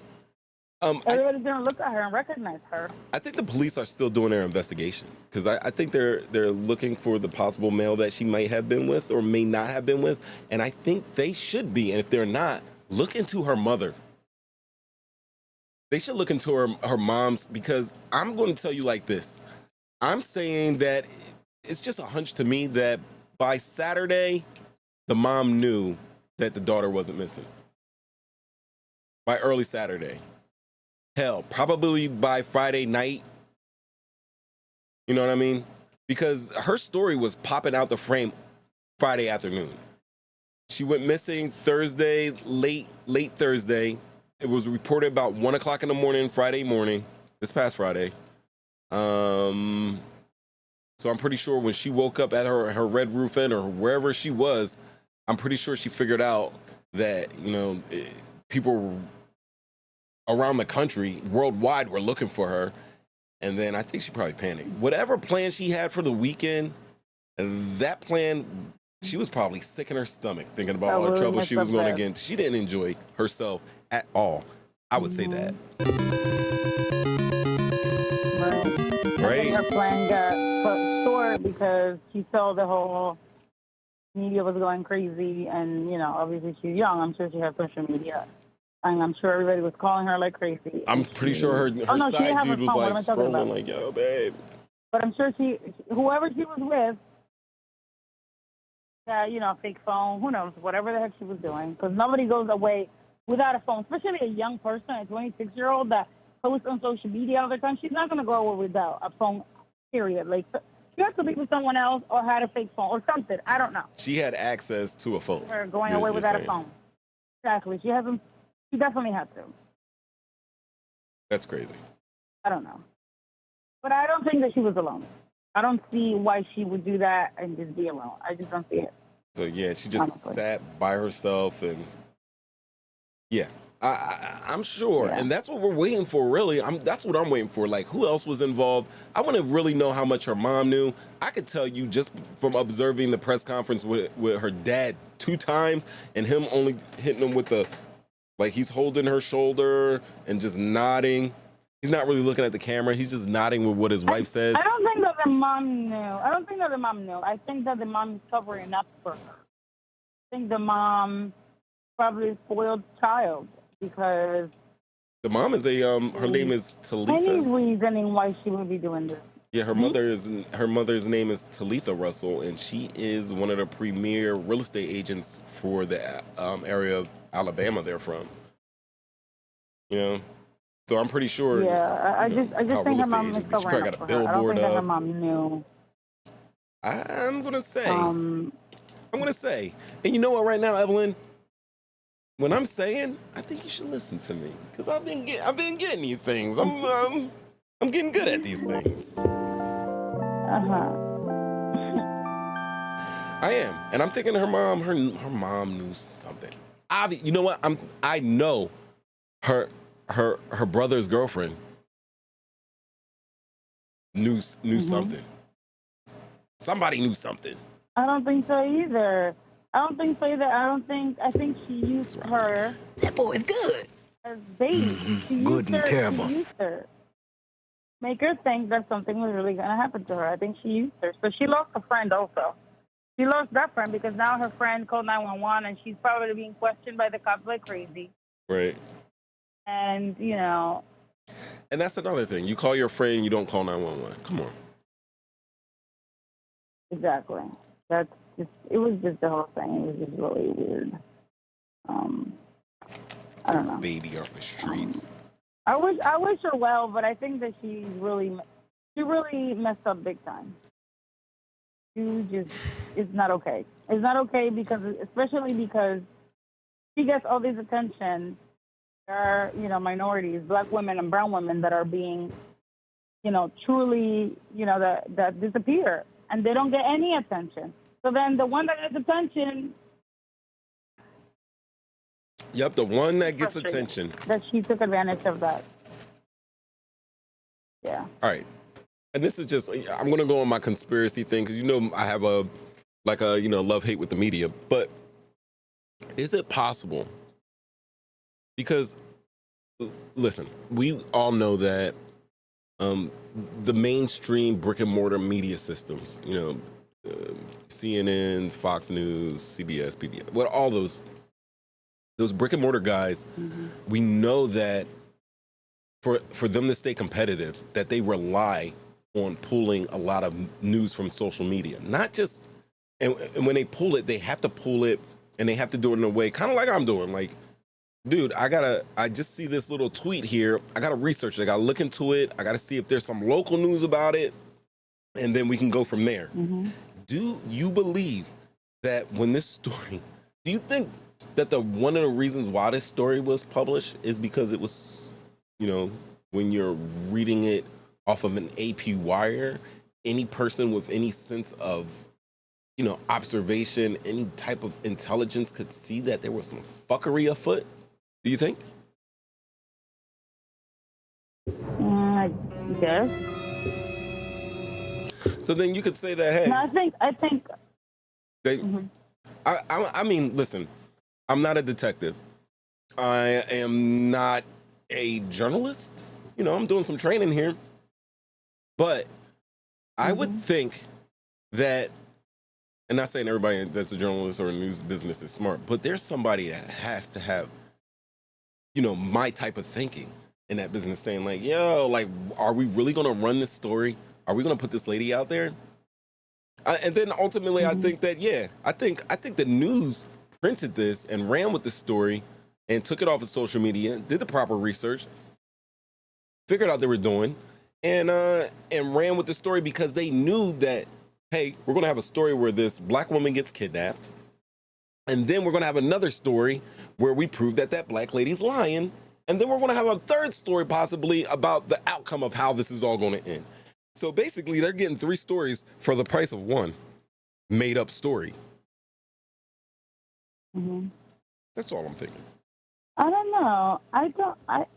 Everybody's going to look at her and recognize her. I think the police are still doing their investigation because I think they're looking for the possible male that she might have been with or may not have been with, and I think they should be. And if they're not, look into her mother. They should look into her mom's, because I'm going to tell you like this. I'm saying that it's just a hunch to me that by Saturday, the mom knew that the daughter wasn't missing. By early Saturday. Hell, probably by Friday night. You know what I mean? Because her story was popping out the frame Friday afternoon. She went missing Thursday, late Thursday. It was reported about 1 o'clock in the morning, Friday morning, this past Friday. So I'm pretty sure when she woke up at her Red Roof Inn or wherever she was, I'm pretty sure she figured out that, people around the country, worldwide, were looking for her. And then I think she probably panicked. Whatever plan she had for the weekend, that plan, she was probably sick in her stomach thinking about all the trouble she was going to get into. She didn't enjoy herself at all. I would say that. Right. I think her plan got cut short because she saw the whole media was going crazy, and obviously she's young. I'm sure she has social media, and I'm sure everybody was calling her like crazy. I'm pretty sure her side dude was like scrolling like, yo, babe. But I'm sure whoever she was with, fake phone, who knows, whatever the heck she was doing, because nobody goes away without a phone, especially a young person, a 26-year-old that posts on social media all the time. She's not going to go away without a phone, period. Like, she has to be with someone else or had a fake phone or something. I don't know. She had access to a phone. Her going away without a phone. Exactly. She definitely had to. That's crazy. I don't know. But I don't think that she was alone. I don't see why she would do that and just be alone. I just don't see it. So, yeah, she just sat by herself and, yeah. I'm sure, and that's what we're waiting for, really. That's what I'm waiting for. Like, who else was involved? I want to really know how much her mom knew. I could tell you just from observing the press conference with her dad 2 times and him only hitting him with he's holding her shoulder and just nodding. He's not really looking at the camera. He's just nodding with what his wife says. I don't think that the mom knew. I think that the mom is covering up for her. I think the mom probably a spoiled child. Because the mom is her name is Talitha. Any reasoning why she would be doing this? Yeah, her mother's name is Talitha Russell, and she is one of the premier real estate agents for the area of Alabama they're from. So I'm pretty sure. Yeah, I just think her mom is covering up for her. I don't think that her mom knew. I'm gonna say, and you know what? Right now, Evelyn, when I'm saying, I think you should listen to me because I've been getting these things. I'm getting good at these things. I am, and I'm thinking her mom knew something. You know what? I know her brother's girlfriend knew something. Somebody knew something. I don't think so either. I think she used her. That boy is good. As bait. Good and terrible. She used her. Make her think that something was really going to happen to her. I think she used her. So she lost a friend also. She lost that friend because now her friend called 911 and she's probably being questioned by the cops like crazy. Right. And, you know. And that's another thing. You call your friend, you don't call 911. Come on. Exactly. It was just the whole thing. It was just really weird. I don't know. Baby off the streets. I wish her well, but I think that she really messed up big time. It's not okay. It's not okay especially because she gets all this attention. There are, minorities, black women and brown women that are being, truly, that disappear and they don't get any attention. So then the one that gets attention. Yep, the one that gets attention. That she took advantage of that. Yeah. All right. And this is just, I'm going to go on my conspiracy thing because, I have a love-hate with the media. But is it possible? Because, listen, we all know that the mainstream brick-and-mortar media systems, CNN, Fox News, CBS, PBS, all those brick-and-mortar guys, we know that for them to stay competitive, that they rely on pulling a lot of news from social media. Not just, and when they pull it, they have to pull it, and they have to do it in a way, kind of like I'm doing. Like, dude, I just see this little tweet here. I got to research it. I got to look into it. I got to see if there's some local news about it, and then we can go from there. Do you believe that when this story, do you think that one of the reasons why this story was published is because it was, when you're reading it off of an AP wire, any person with any sense of, observation, any type of intelligence could see that there was some fuckery afoot? Do you think? I guess. So then you could say that, hey. No, I think. I mean, listen, I'm not a detective. I am not a journalist. I'm doing some training here. But I would think that, and not saying everybody that's a journalist or a news business is smart, but there's somebody that has to have, my type of thinking in that business saying like, yo, like, are we really going to run this story? Are we going to put this lady out there? And then ultimately, I think that, I think the news printed this and ran with the story and took it off of social media, did the proper research, figured out they were doing, and ran with the story because they knew that, hey, we're going to have a story where this black woman gets kidnapped. And then we're going to have another story where we prove that black lady's lying. And then we're going to have a third story possibly about the outcome of how this is all going to end. So basically, they're getting 3 stories for the price of one made-up story. That's all I'm thinking. I don't know.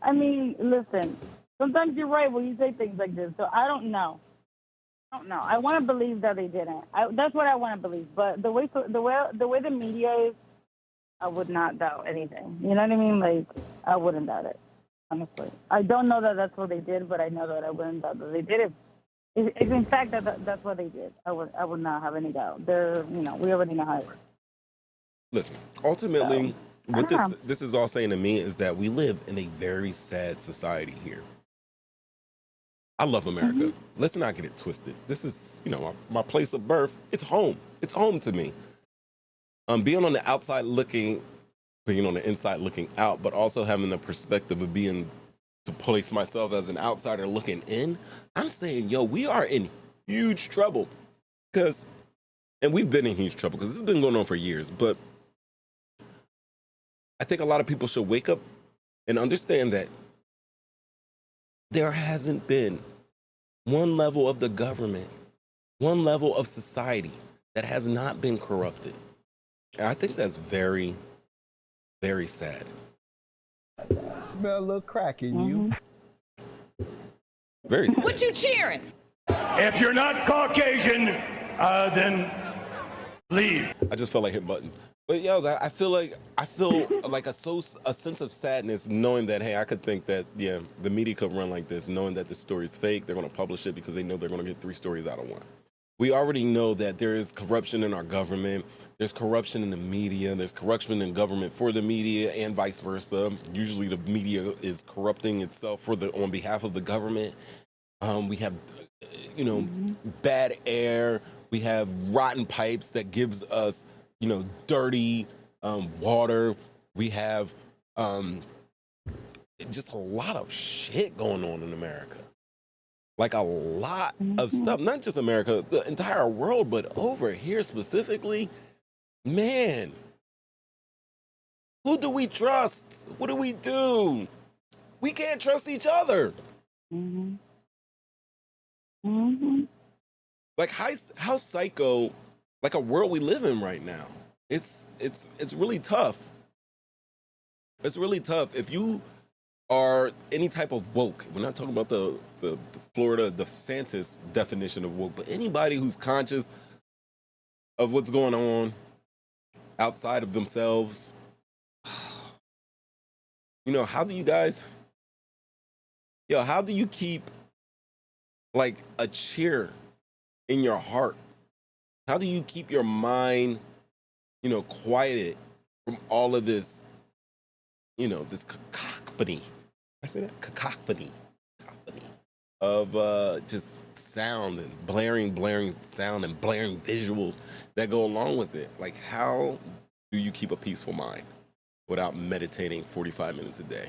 I mean, listen, sometimes you're right when you say things like this. So I don't know. I want to believe that they didn't. That's what I want to believe. But the way the media is, I would not doubt anything. You know what I mean? Like, I wouldn't doubt it, honestly. I don't know that that's what they did, but I know that I wouldn't doubt that they did it. If in fact that's what they did, I would not have any doubt. We already know how it works. Listen, ultimately, what this is all saying to me is that we live in a very sad society here. I love America. Let's not get it twisted. This is, my place of birth. It's home. It's home to me. Being on the outside looking, being on the inside looking out, but also having the perspective of being to place myself as an outsider looking in, I'm saying, we are in huge trouble. And we've been in huge trouble because this has been going on for years. But I think a lot of people should wake up and understand that there hasn't been one level of the government, one level of society that has not been corrupted. And I think that's very, very sad. Smell a little crack in you. Very sad. What you cheering? If you're not Caucasian, then leave. I just felt like hitting buttons. But yo, I feel like a sense of sadness knowing that, hey, I could think that, yeah, the media could run like this, knowing that the story's fake. They're going to publish it because they know they're going to get 3 stories out of 1. We already know that there is corruption in our government. There's corruption in the media. There's corruption in government for the media and vice versa. Usually the media is corrupting itself on behalf of the government. We have, bad air. We have rotten pipes that gives us, dirty water. We have just a lot of shit going on in America. Like a lot of stuff, not just America, the entire world, but over here specifically, man, who do we trust? What do we do? We can't trust each other. Like how psycho, like a world we live in right now. It's really tough. It's really tough. If you are any type of woke, we're not talking about the Florida DeSantis definition of woke, but anybody who's conscious of what's going on outside of themselves, how do you keep like a cheer in your heart? How do you keep your mind, quieted from all of this, this cacophony? I say that? Cacophony of just sound and blaring sound and blaring visuals that go along with it. Like, how do you keep a peaceful mind without meditating 45 minutes a day?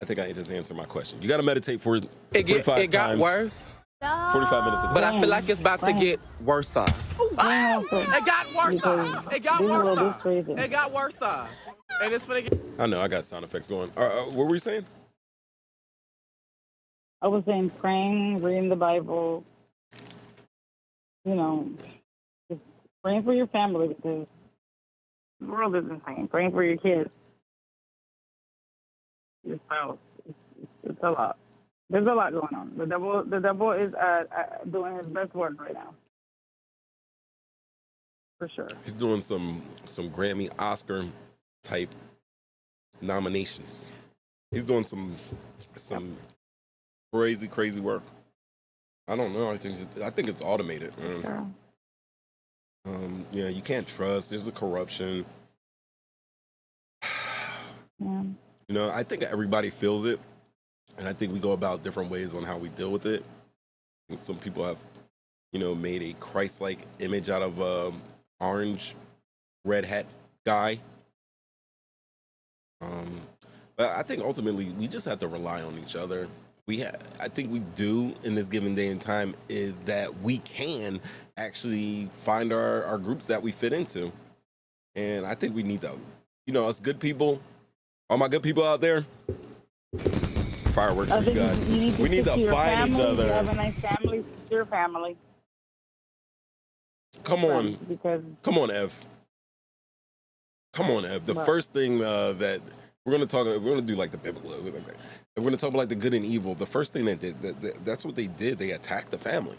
I think I just answered my question. You got to meditate for 45 times. It got worse. 45 minutes a day. But I feel like it's about to get worse. It got worse. It got worse. It got worse. And it's gonna get. I know, I got sound effects going. What were you saying? I was saying praying, reading the Bible, just praying for your family because the world is insane. Praying for your kids. Your spouse. It's a lot. There's a lot going on. The devil is doing his best work right now. For sure. He's doing some Grammy, Oscar type nominations. He's doing some crazy work. I don't know. I think it's automated. Sure. Yeah, you can't trust. There's a corruption. Yeah. I think everybody feels it, and I think we go about different ways on how we deal with it. And some people have, made a Christ-like image out of orange red hat guy. But I think ultimately we just have to rely on each other. I think we do in this given day and time is that we can actually find our groups that we fit into. And I think we need to, us good people, all my good people out there, fireworks for you guys. We need to find each other. You have a nice family, secure family. Come on, Ev. Come on, Ev. The first thing that we're gonna do like the biblical. We're gonna talk about like the good and evil. The first thing that's what they did. They attacked the family.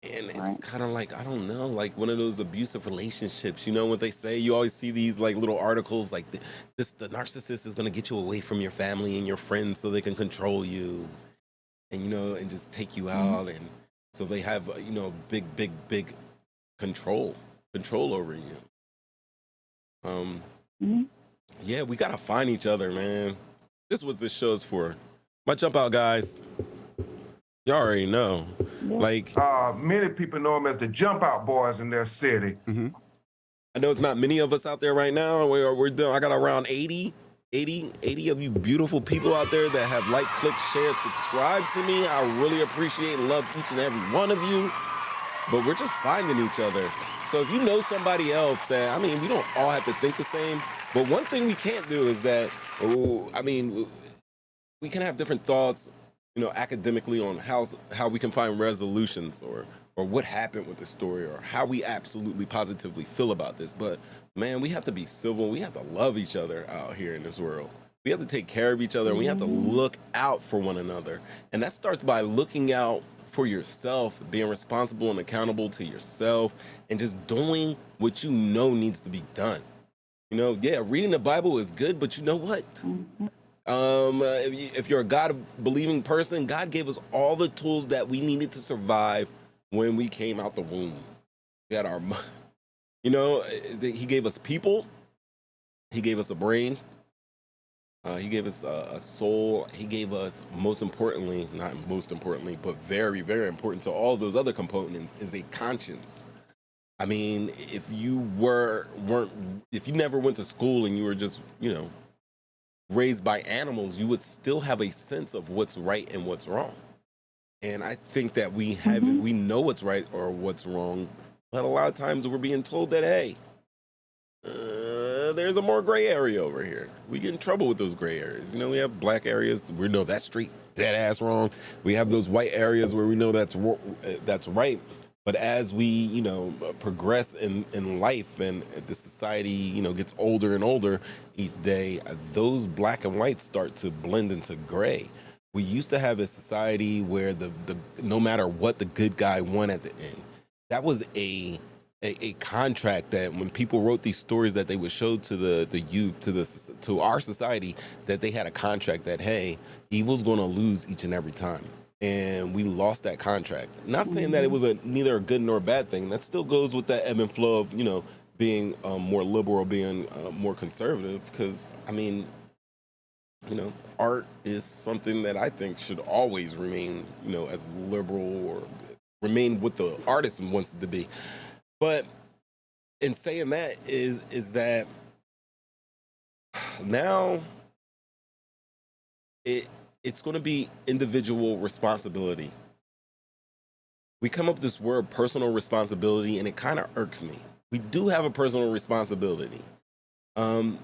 And it's kind of like, I don't know, like one of those abusive relationships. What they say? You always see these like little articles like the narcissist is gonna get you away from your family and your friends so they can control you, and and just take you out, and so they have big control over you. Yeah, we gotta find each other, man. This is what this show's for. My Jumpout Guys, y'all already know. Like, many people know them as the Jumpout Boys in their city. I know it's not many of us out there right now. We're doing. I got around 80 of you beautiful people out there that have clicked, shared, subscribed to me. I really appreciate and love each and every one of you. but we're just finding each other. So if you know somebody else that, I mean, we don't all have to think the same, but one thing we can't do is that, I mean, we can have different thoughts, you know, academically on how we can find resolutions or what happened with the story or how we absolutely positively feel about this. But man, we have to be civil. We have to love each other out here in this world. We have to take care of each other and we have to look out for one another. And that starts by looking out for yourself, being responsible and accountable to yourself, and just doing what you know needs to be done. You know, yeah, reading the Bible is good, but you know what? If you're a God-believing person, God gave us all the tools that we needed to survive when we came out the womb. We had our, you know, he gave us people. He gave us a brain. He gave us a soul. He gave us, most importantly, not most importantly, but very, very important to all those other components, is a conscience. I mean, if you if you never went to school and you were just, you know, raised by animals, you would still have a sense of what's right and what's wrong. And I think that we have we know what's right or what's wrong, but a lot of times we're being told that, hey, there's a more gray area over here. We get in trouble with those gray areas. You know, we have black areas. We know that's straight, dead ass wrong. We have those white areas where we know that's right. But as we, you know, progress in life and the society, you know, gets older and older each day, those black and whites start to blend into gray. We used to have a society where the no matter what, the good guy won at the end. That was a contract that when people wrote these stories that they would show to the youth, to our society, that they had a contract that, hey, evil's going to lose each and every time. And we lost that contract. Not saying that it was neither a good nor a bad thing. That still goes with that ebb and flow of, you know, being more liberal, being more conservative. Because, I mean, you know, art is something that I think should always remain, you know, as liberal or remain what the artist wants it to be. But in saying that is that now it's going to be individual responsibility. We come up with this word personal responsibility, and it kind of irks me. We do have a personal responsibility. But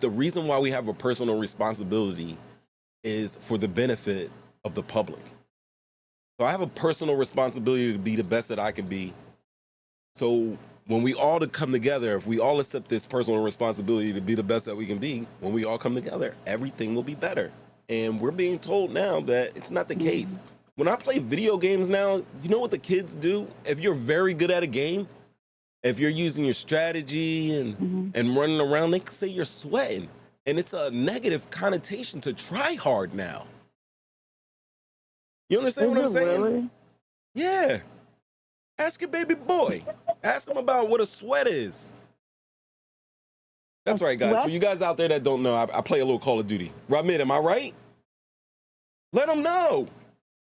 the reason why we have a personal responsibility is for the benefit of the public. So I have a personal responsibility to be the best that I can be. So when we all come together, if we all accept this personal responsibility to be the best that we can be, when we all come together, everything will be better. And we're being told now that it's not the case. When I play video games now, you know what the kids do? If you're very good at a game, if you're using your strategy and running around, they can say you're sweating. And it's a negative connotation to try hard now. You understand what I'm saying? Really? Yeah. Ask your baby boy. Ask him about what a sweat is. That's right, guys. What? For you guys out there that don't know, I play a little Call of Duty. Ramid, am I right? Let them know.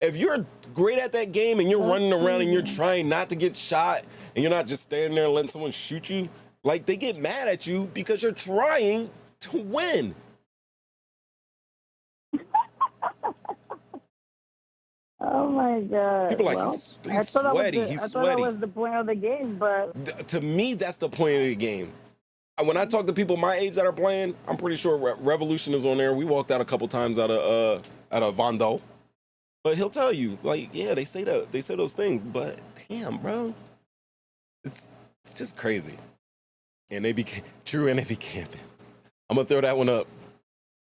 If you're great at that game and you're running around and you're trying not to get shot and you're not just standing there letting someone shoot you, like, they get mad at you because you're trying to win. Oh my God! People are like, well, he's sweaty. He's I thought sweaty. that was the point of the game, but To me, that's the point of the game. When I talk to people my age that are playing, I'm pretty sure Revolution is on there. We walked out a couple times out of Vandal, but he'll tell you, like, yeah, they say those things, but damn, bro, it's just crazy. And they be true, and they be camping. I'm gonna throw that one up.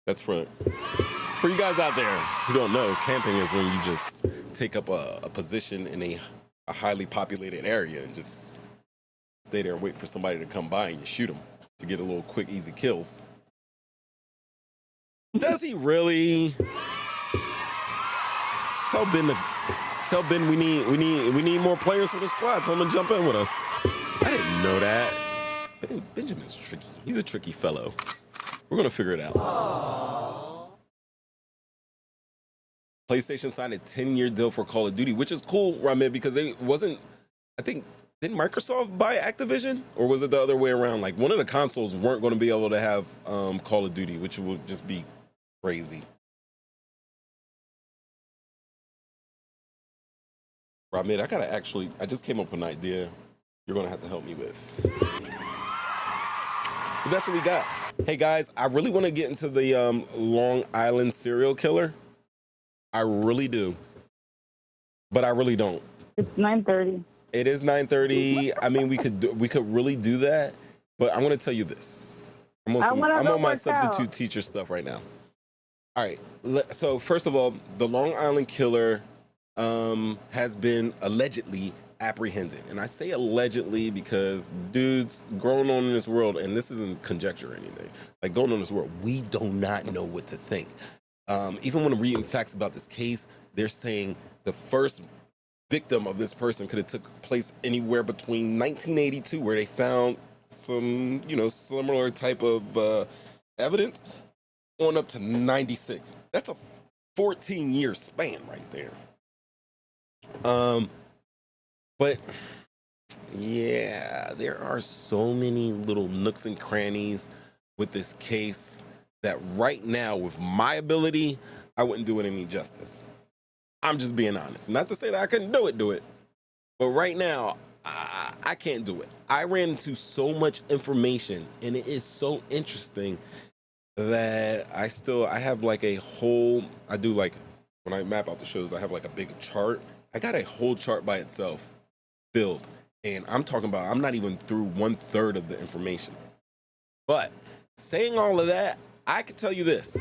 That's for you guys out there who don't know, camping is when you just take up a position in a highly populated area and just stay there and wait for somebody to come by and you shoot them to get a little quick, easy kills. Does he really? Tell Ben we need more players for the squad. Tell him to jump in with us. I didn't know that. Benjamin's tricky. He's a tricky fellow. We're gonna figure it out. PlayStation signed a 10-year deal for Call of Duty, which is cool, Ramid, because didn't Microsoft buy Activision? Or was it the other way around? Like, one of the consoles weren't going to be able to have Call of Duty, which would just be crazy. Ramid, I just came up with an idea you're gonna have to help me with. But that's what we got. Hey guys, I really want to get into the Long Island serial killer. I really do, but I really don't. It's 9:30. It is 9:30. I mean, we could really do that, but I'm gonna tell you this. I'm on my substitute teacher stuff right now. All right. So first of all, the Long Island killer has been allegedly apprehended, and I say allegedly because dudes growing on in this world, and this isn't conjecture or anything. Like going on in this world, we do not know what to think. Even when I'm reading facts about this case, they're saying the first victim of this person could have took place anywhere between 1982, where they found some, similar type of evidence, on up to 96. That's a 14-year span right there. But yeah, there are so many little nooks and crannies with this case that right now, with my ability, I wouldn't do it any justice. I'm just being honest. Not to say that I couldn't do it, but right now, I can't do it. I ran into so much information, and it is so interesting that I have like a whole, I do like, when I map out the shows, I have like a big chart. I got a whole chart by itself filled, and I'm talking about, I'm not even through 1/3 of the information. But saying all of that, I can tell you this.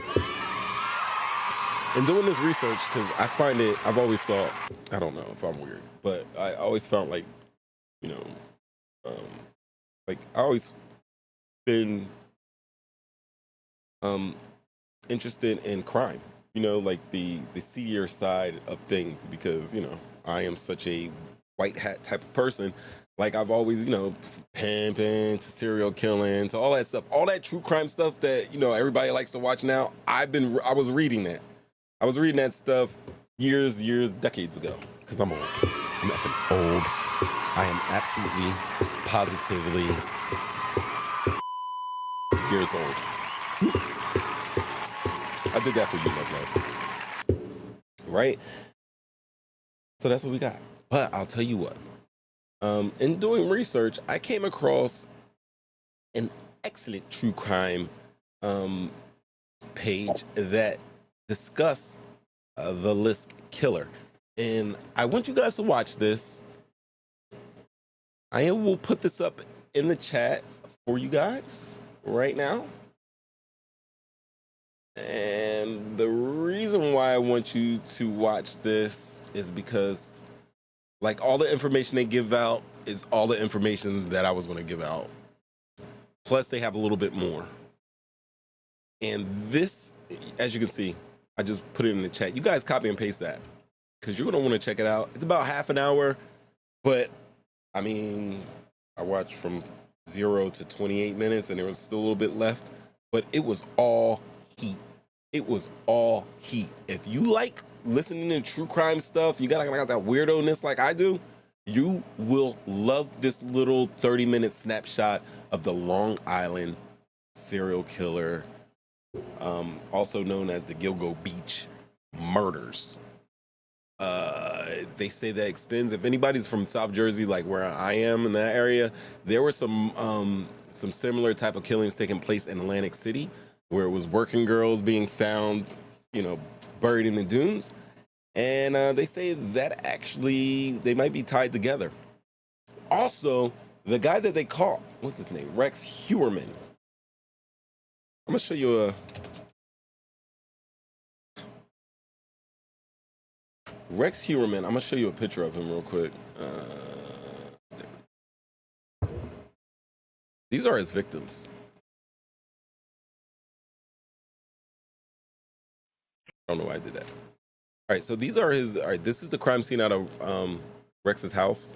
In doing this research, because I've always thought, I don't know if I'm weird, but I always felt like, like I always been interested in crime, like the seedier side of things, because, I am such a white hat type of person. Like I've always, pimping to serial killing to all that stuff, all that true crime stuff that, everybody likes to watch now. I was reading that. I was reading that stuff years, decades ago, because I'm old. I'm effing old. I am absolutely, positively years old. I did that for you, love. Right? So that's what we got. But I'll tell you what. In doing research, I came across an excellent true crime page that discuss the Lisk killer, and I want you guys to watch this. I will put this up in the chat for you guys right now, and the reason why I want you to watch this is because, like, all the information they give out is all the information that I was going to give out, plus they have a little bit more. And this, as you can see, I just put it in the chat. You guys copy and paste that, because you're going to want to check it out. It's about half an hour, but I mean, I watched from 0 to 28 minutes and there was still a little bit left, but it was all heat. It was all heat. If you like listening to true crime stuff, you got that weirdo-ness like I do, you will love this little 30-minute snapshot of the Long Island serial killer, also known as the Gilgo Beach murders. They say that extends, if anybody's from South Jersey, like where I am in that area, there were some similar type of killings taking place in Atlantic City, where it was working girls being found, buried in the dunes. And they say that actually they might be tied together. Also, the guy that they caught, what's his name? Rex Heuuermann. I'm gonna show you Rex Heuuermann. I'm gonna show you a picture of him real quick. These are his victims. I don't know why I did that. All right, so these are his. All right, this is the crime scene out of Rex's house.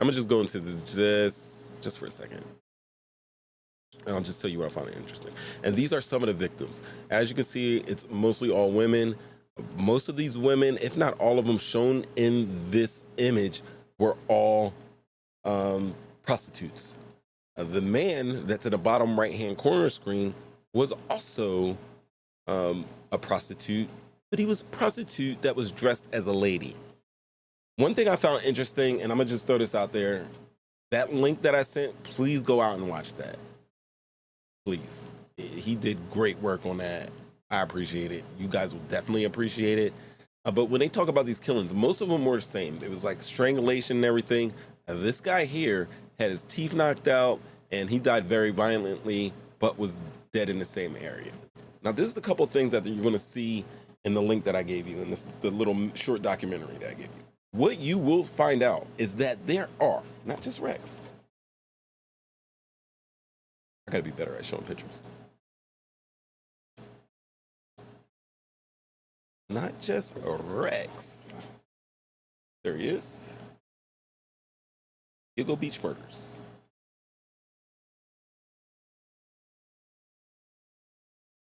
I'm gonna just go into this just for a second, and I'll just tell you what I found interesting. And these are some of the victims. As you can see, it's mostly all women. Most of these women, if not all of them shown in this image, were all prostitutes. The man that's at the bottom right-hand corner screen was also a prostitute, but he was a prostitute that was dressed as a lady. One thing I found interesting, and I'm gonna just throw this out there, that link that I sent, please go out and watch that. Please. He did great work on that. I appreciate it. You guys will definitely appreciate it. But when they talk about these killings, most of them were the same. It was like strangulation and everything. This guy here had his teeth knocked out, and he died very violently, but was dead in the same area. Now, this is a couple of things that you're gonna see in the link that I gave you, in the little short documentary that I gave you. What you will find out is that there are, not just Rex. I gotta be better at showing pictures. Not just Rex. There he is. Hugo Beach murders.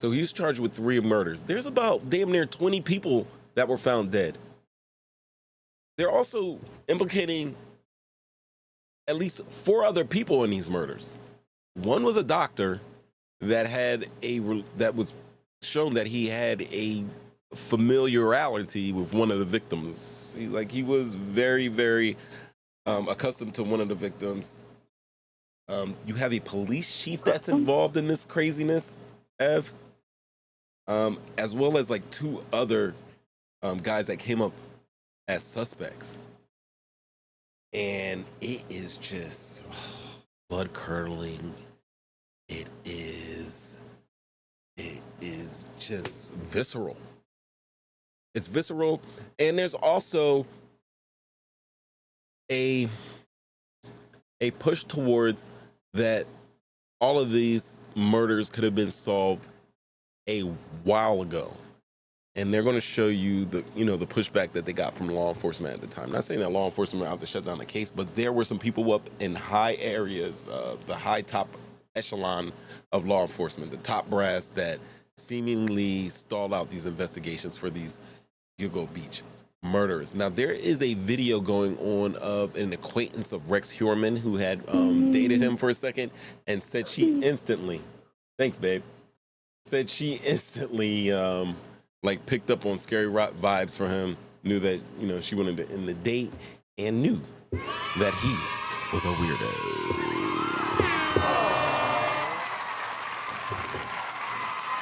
So he's charged with 3 murders. There's about damn near 20 people that were found dead. They're also implicating at least 4 other people in these murders. One was a doctor that was shown that he had a familiarity with one of the victims. He was very, very accustomed to one of the victims. You have a police chief that's involved in this craziness, Ev, as well as like 2 other guys that came up as suspects. And it is just blood curdling. It is just visceral. It's visceral. And there's also a push towards that all of these murders could have been solved a while ago. And they're going to show you the pushback that they got from law enforcement at the time. Not saying that law enforcement out to shut down the case, but there were some people up in high areas, the high top echelon of law enforcement, the top brass that seemingly stalled out these investigations for these Hugo Beach murders. Now, there is a video going on of an acquaintance of Rex Heuuermann who had dated him for a second and said she instantly, thanks, babe, said she instantly picked up on scary rock vibes for him, knew that, she wanted to end the date, and knew that he was a weirdo.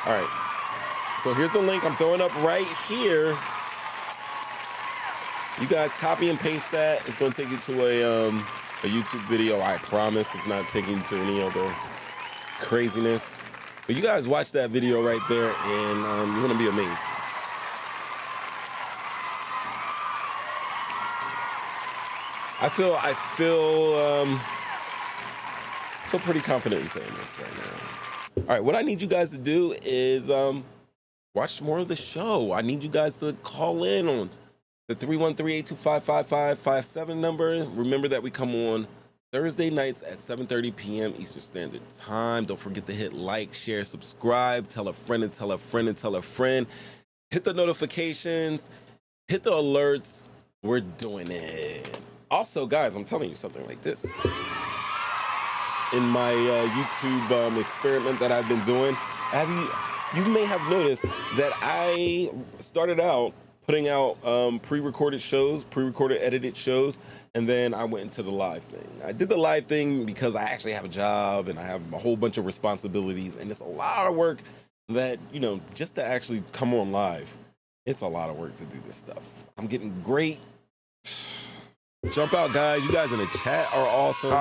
All right, so here's the link I'm throwing up right here. You guys copy and paste that. It's going to take you to a YouTube video. I promise it's not taking you to any other craziness. But you guys watch that video right there, and you're going to be amazed. I feel pretty confident in saying this right now. All right, what I need you guys to do is watch more of the show. I need you guys to call in on the 313-825-5557 number. Remember that we come on Thursday nights at 7:30 p.m. Eastern Standard Time. Don't forget to hit like, share, subscribe, tell a friend and tell a friend and tell a friend. Hit the notifications, hit the alerts. We're doing it. Also, guys, I'm telling you something like this. In my YouTube experiment that I've been doing, you may have noticed that I started out putting out pre-recorded shows, pre-recorded edited shows, and then I went into the live thing. I did the live thing because I actually have a job and I have a whole bunch of responsibilities, and it's a lot of work that, just to actually come on live, it's a lot of work to do this stuff. I'm getting great. Jumpout Guys, you guys in the chat are awesome.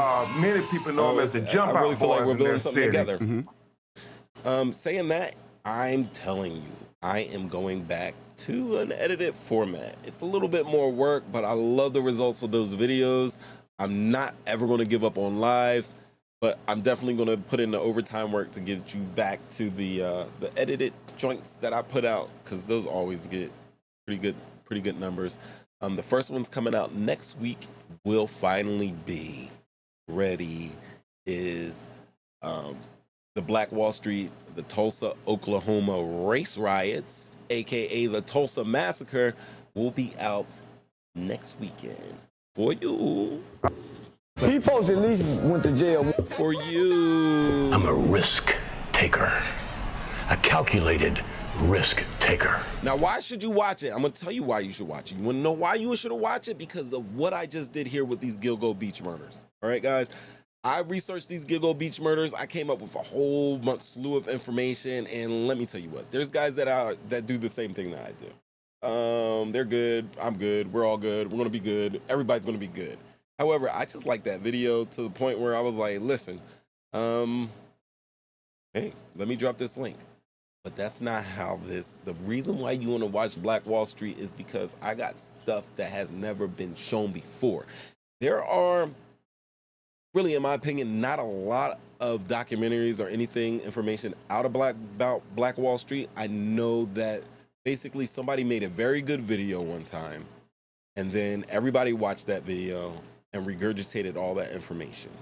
Many people know them as the Jumpout Boys. I really feel like we're building something together. Mm-hmm. Saying that, I'm telling you, I am going back to an edited format. It's a little bit more work, but I love the results of those videos. I'm not ever going to give up on live, but I'm definitely going to put in the overtime work to get you back to the edited joints that I put out, because those always get pretty good numbers. The first one's coming out next week. Will finally be ready. Is the Black Wall Street, the Tulsa, Oklahoma race riots, aka the Tulsa Massacre, will be out next weekend for you. He folks at least went to jail. For you. I'm a risk taker, a calculated risk taker. Now, why should you watch it? I'm going to tell you why you should watch it. You want to know why you should watch it? Because of what I just did here with these Gilgo Beach murders. All right, guys? I researched these Gilgo Beach murders. I came up with a whole slew of information, and let me tell you what. There's guys that do the same thing that I do. They're good. I'm good. We're all good. We're going to be good. Everybody's going to be good. However, I just like that video to the point where I was like, listen, hey, let me drop this link. But that's not how the reason why you want to watch Black Wall Street is because I got stuff that has never been shown before. There are, really, in my opinion, not a lot of documentaries or information out about Black Wall Street. I know that basically somebody made a very good video one time, and then everybody watched that video and regurgitated all that information.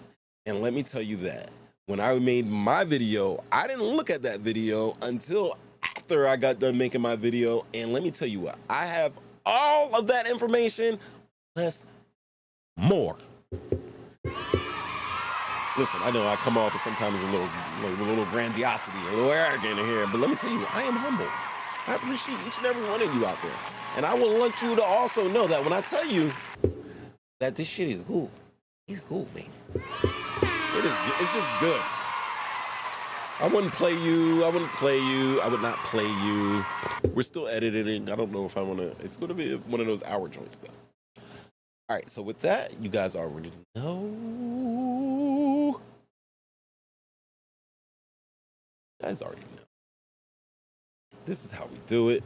And let me tell you that when I made my video, I didn't look at that video until after I got done making my video. And let me tell you what, I have all of that information, plus more. Listen, I know I come off as sometimes a little grandiosity, a little arrogant in here, but let me tell you, I am humble. I appreciate each and every one of you out there. And I will want you to also know that when I tell you that this shit is cool, it's cool, man. It is. It's just good. I wouldn't play you. I wouldn't play you. I would not play you. We're still editing. I don't know if I want to. It's going to be one of those hour joints, though. All right. So with that, you guys already know. You guys already know. This is how we do it.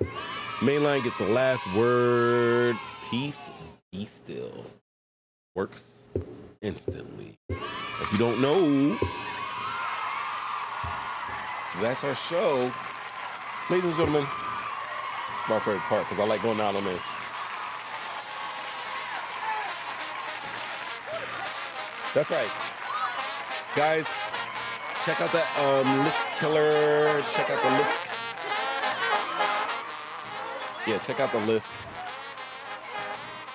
Mainline gets the last word. Peace, be still. Works instantly. If you don't know, that's our show. Ladies and gentlemen, it's my favorite part because I like going out on this. That's right. Guys, check out that list killer. Check out the list. Yeah, check out the list.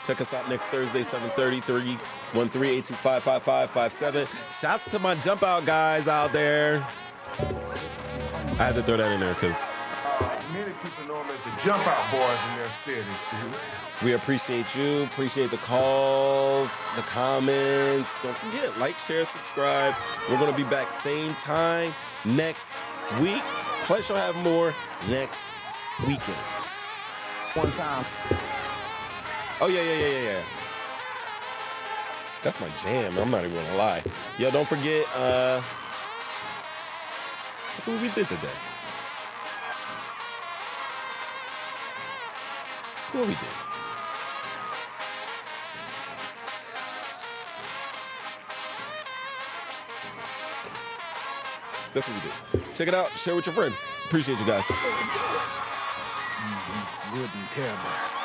Check us out next Thursday, 7:30, 313-825-5557. Shouts to my Jumpout Guys out there. I had to throw that in there because many people know them as the Jumpout Boys in their city. We appreciate you. Appreciate the calls, the comments. Don't forget, like, share, subscribe. We're going to be back same time next week. Plus, you'll have more next weekend. One time. Oh, yeah. That's my jam. I'm not even gonna lie. Yo, don't forget, that's what we did today. That's what we did. That's what we did. Check it out. Share with your friends. Appreciate you guys. Good and terrible.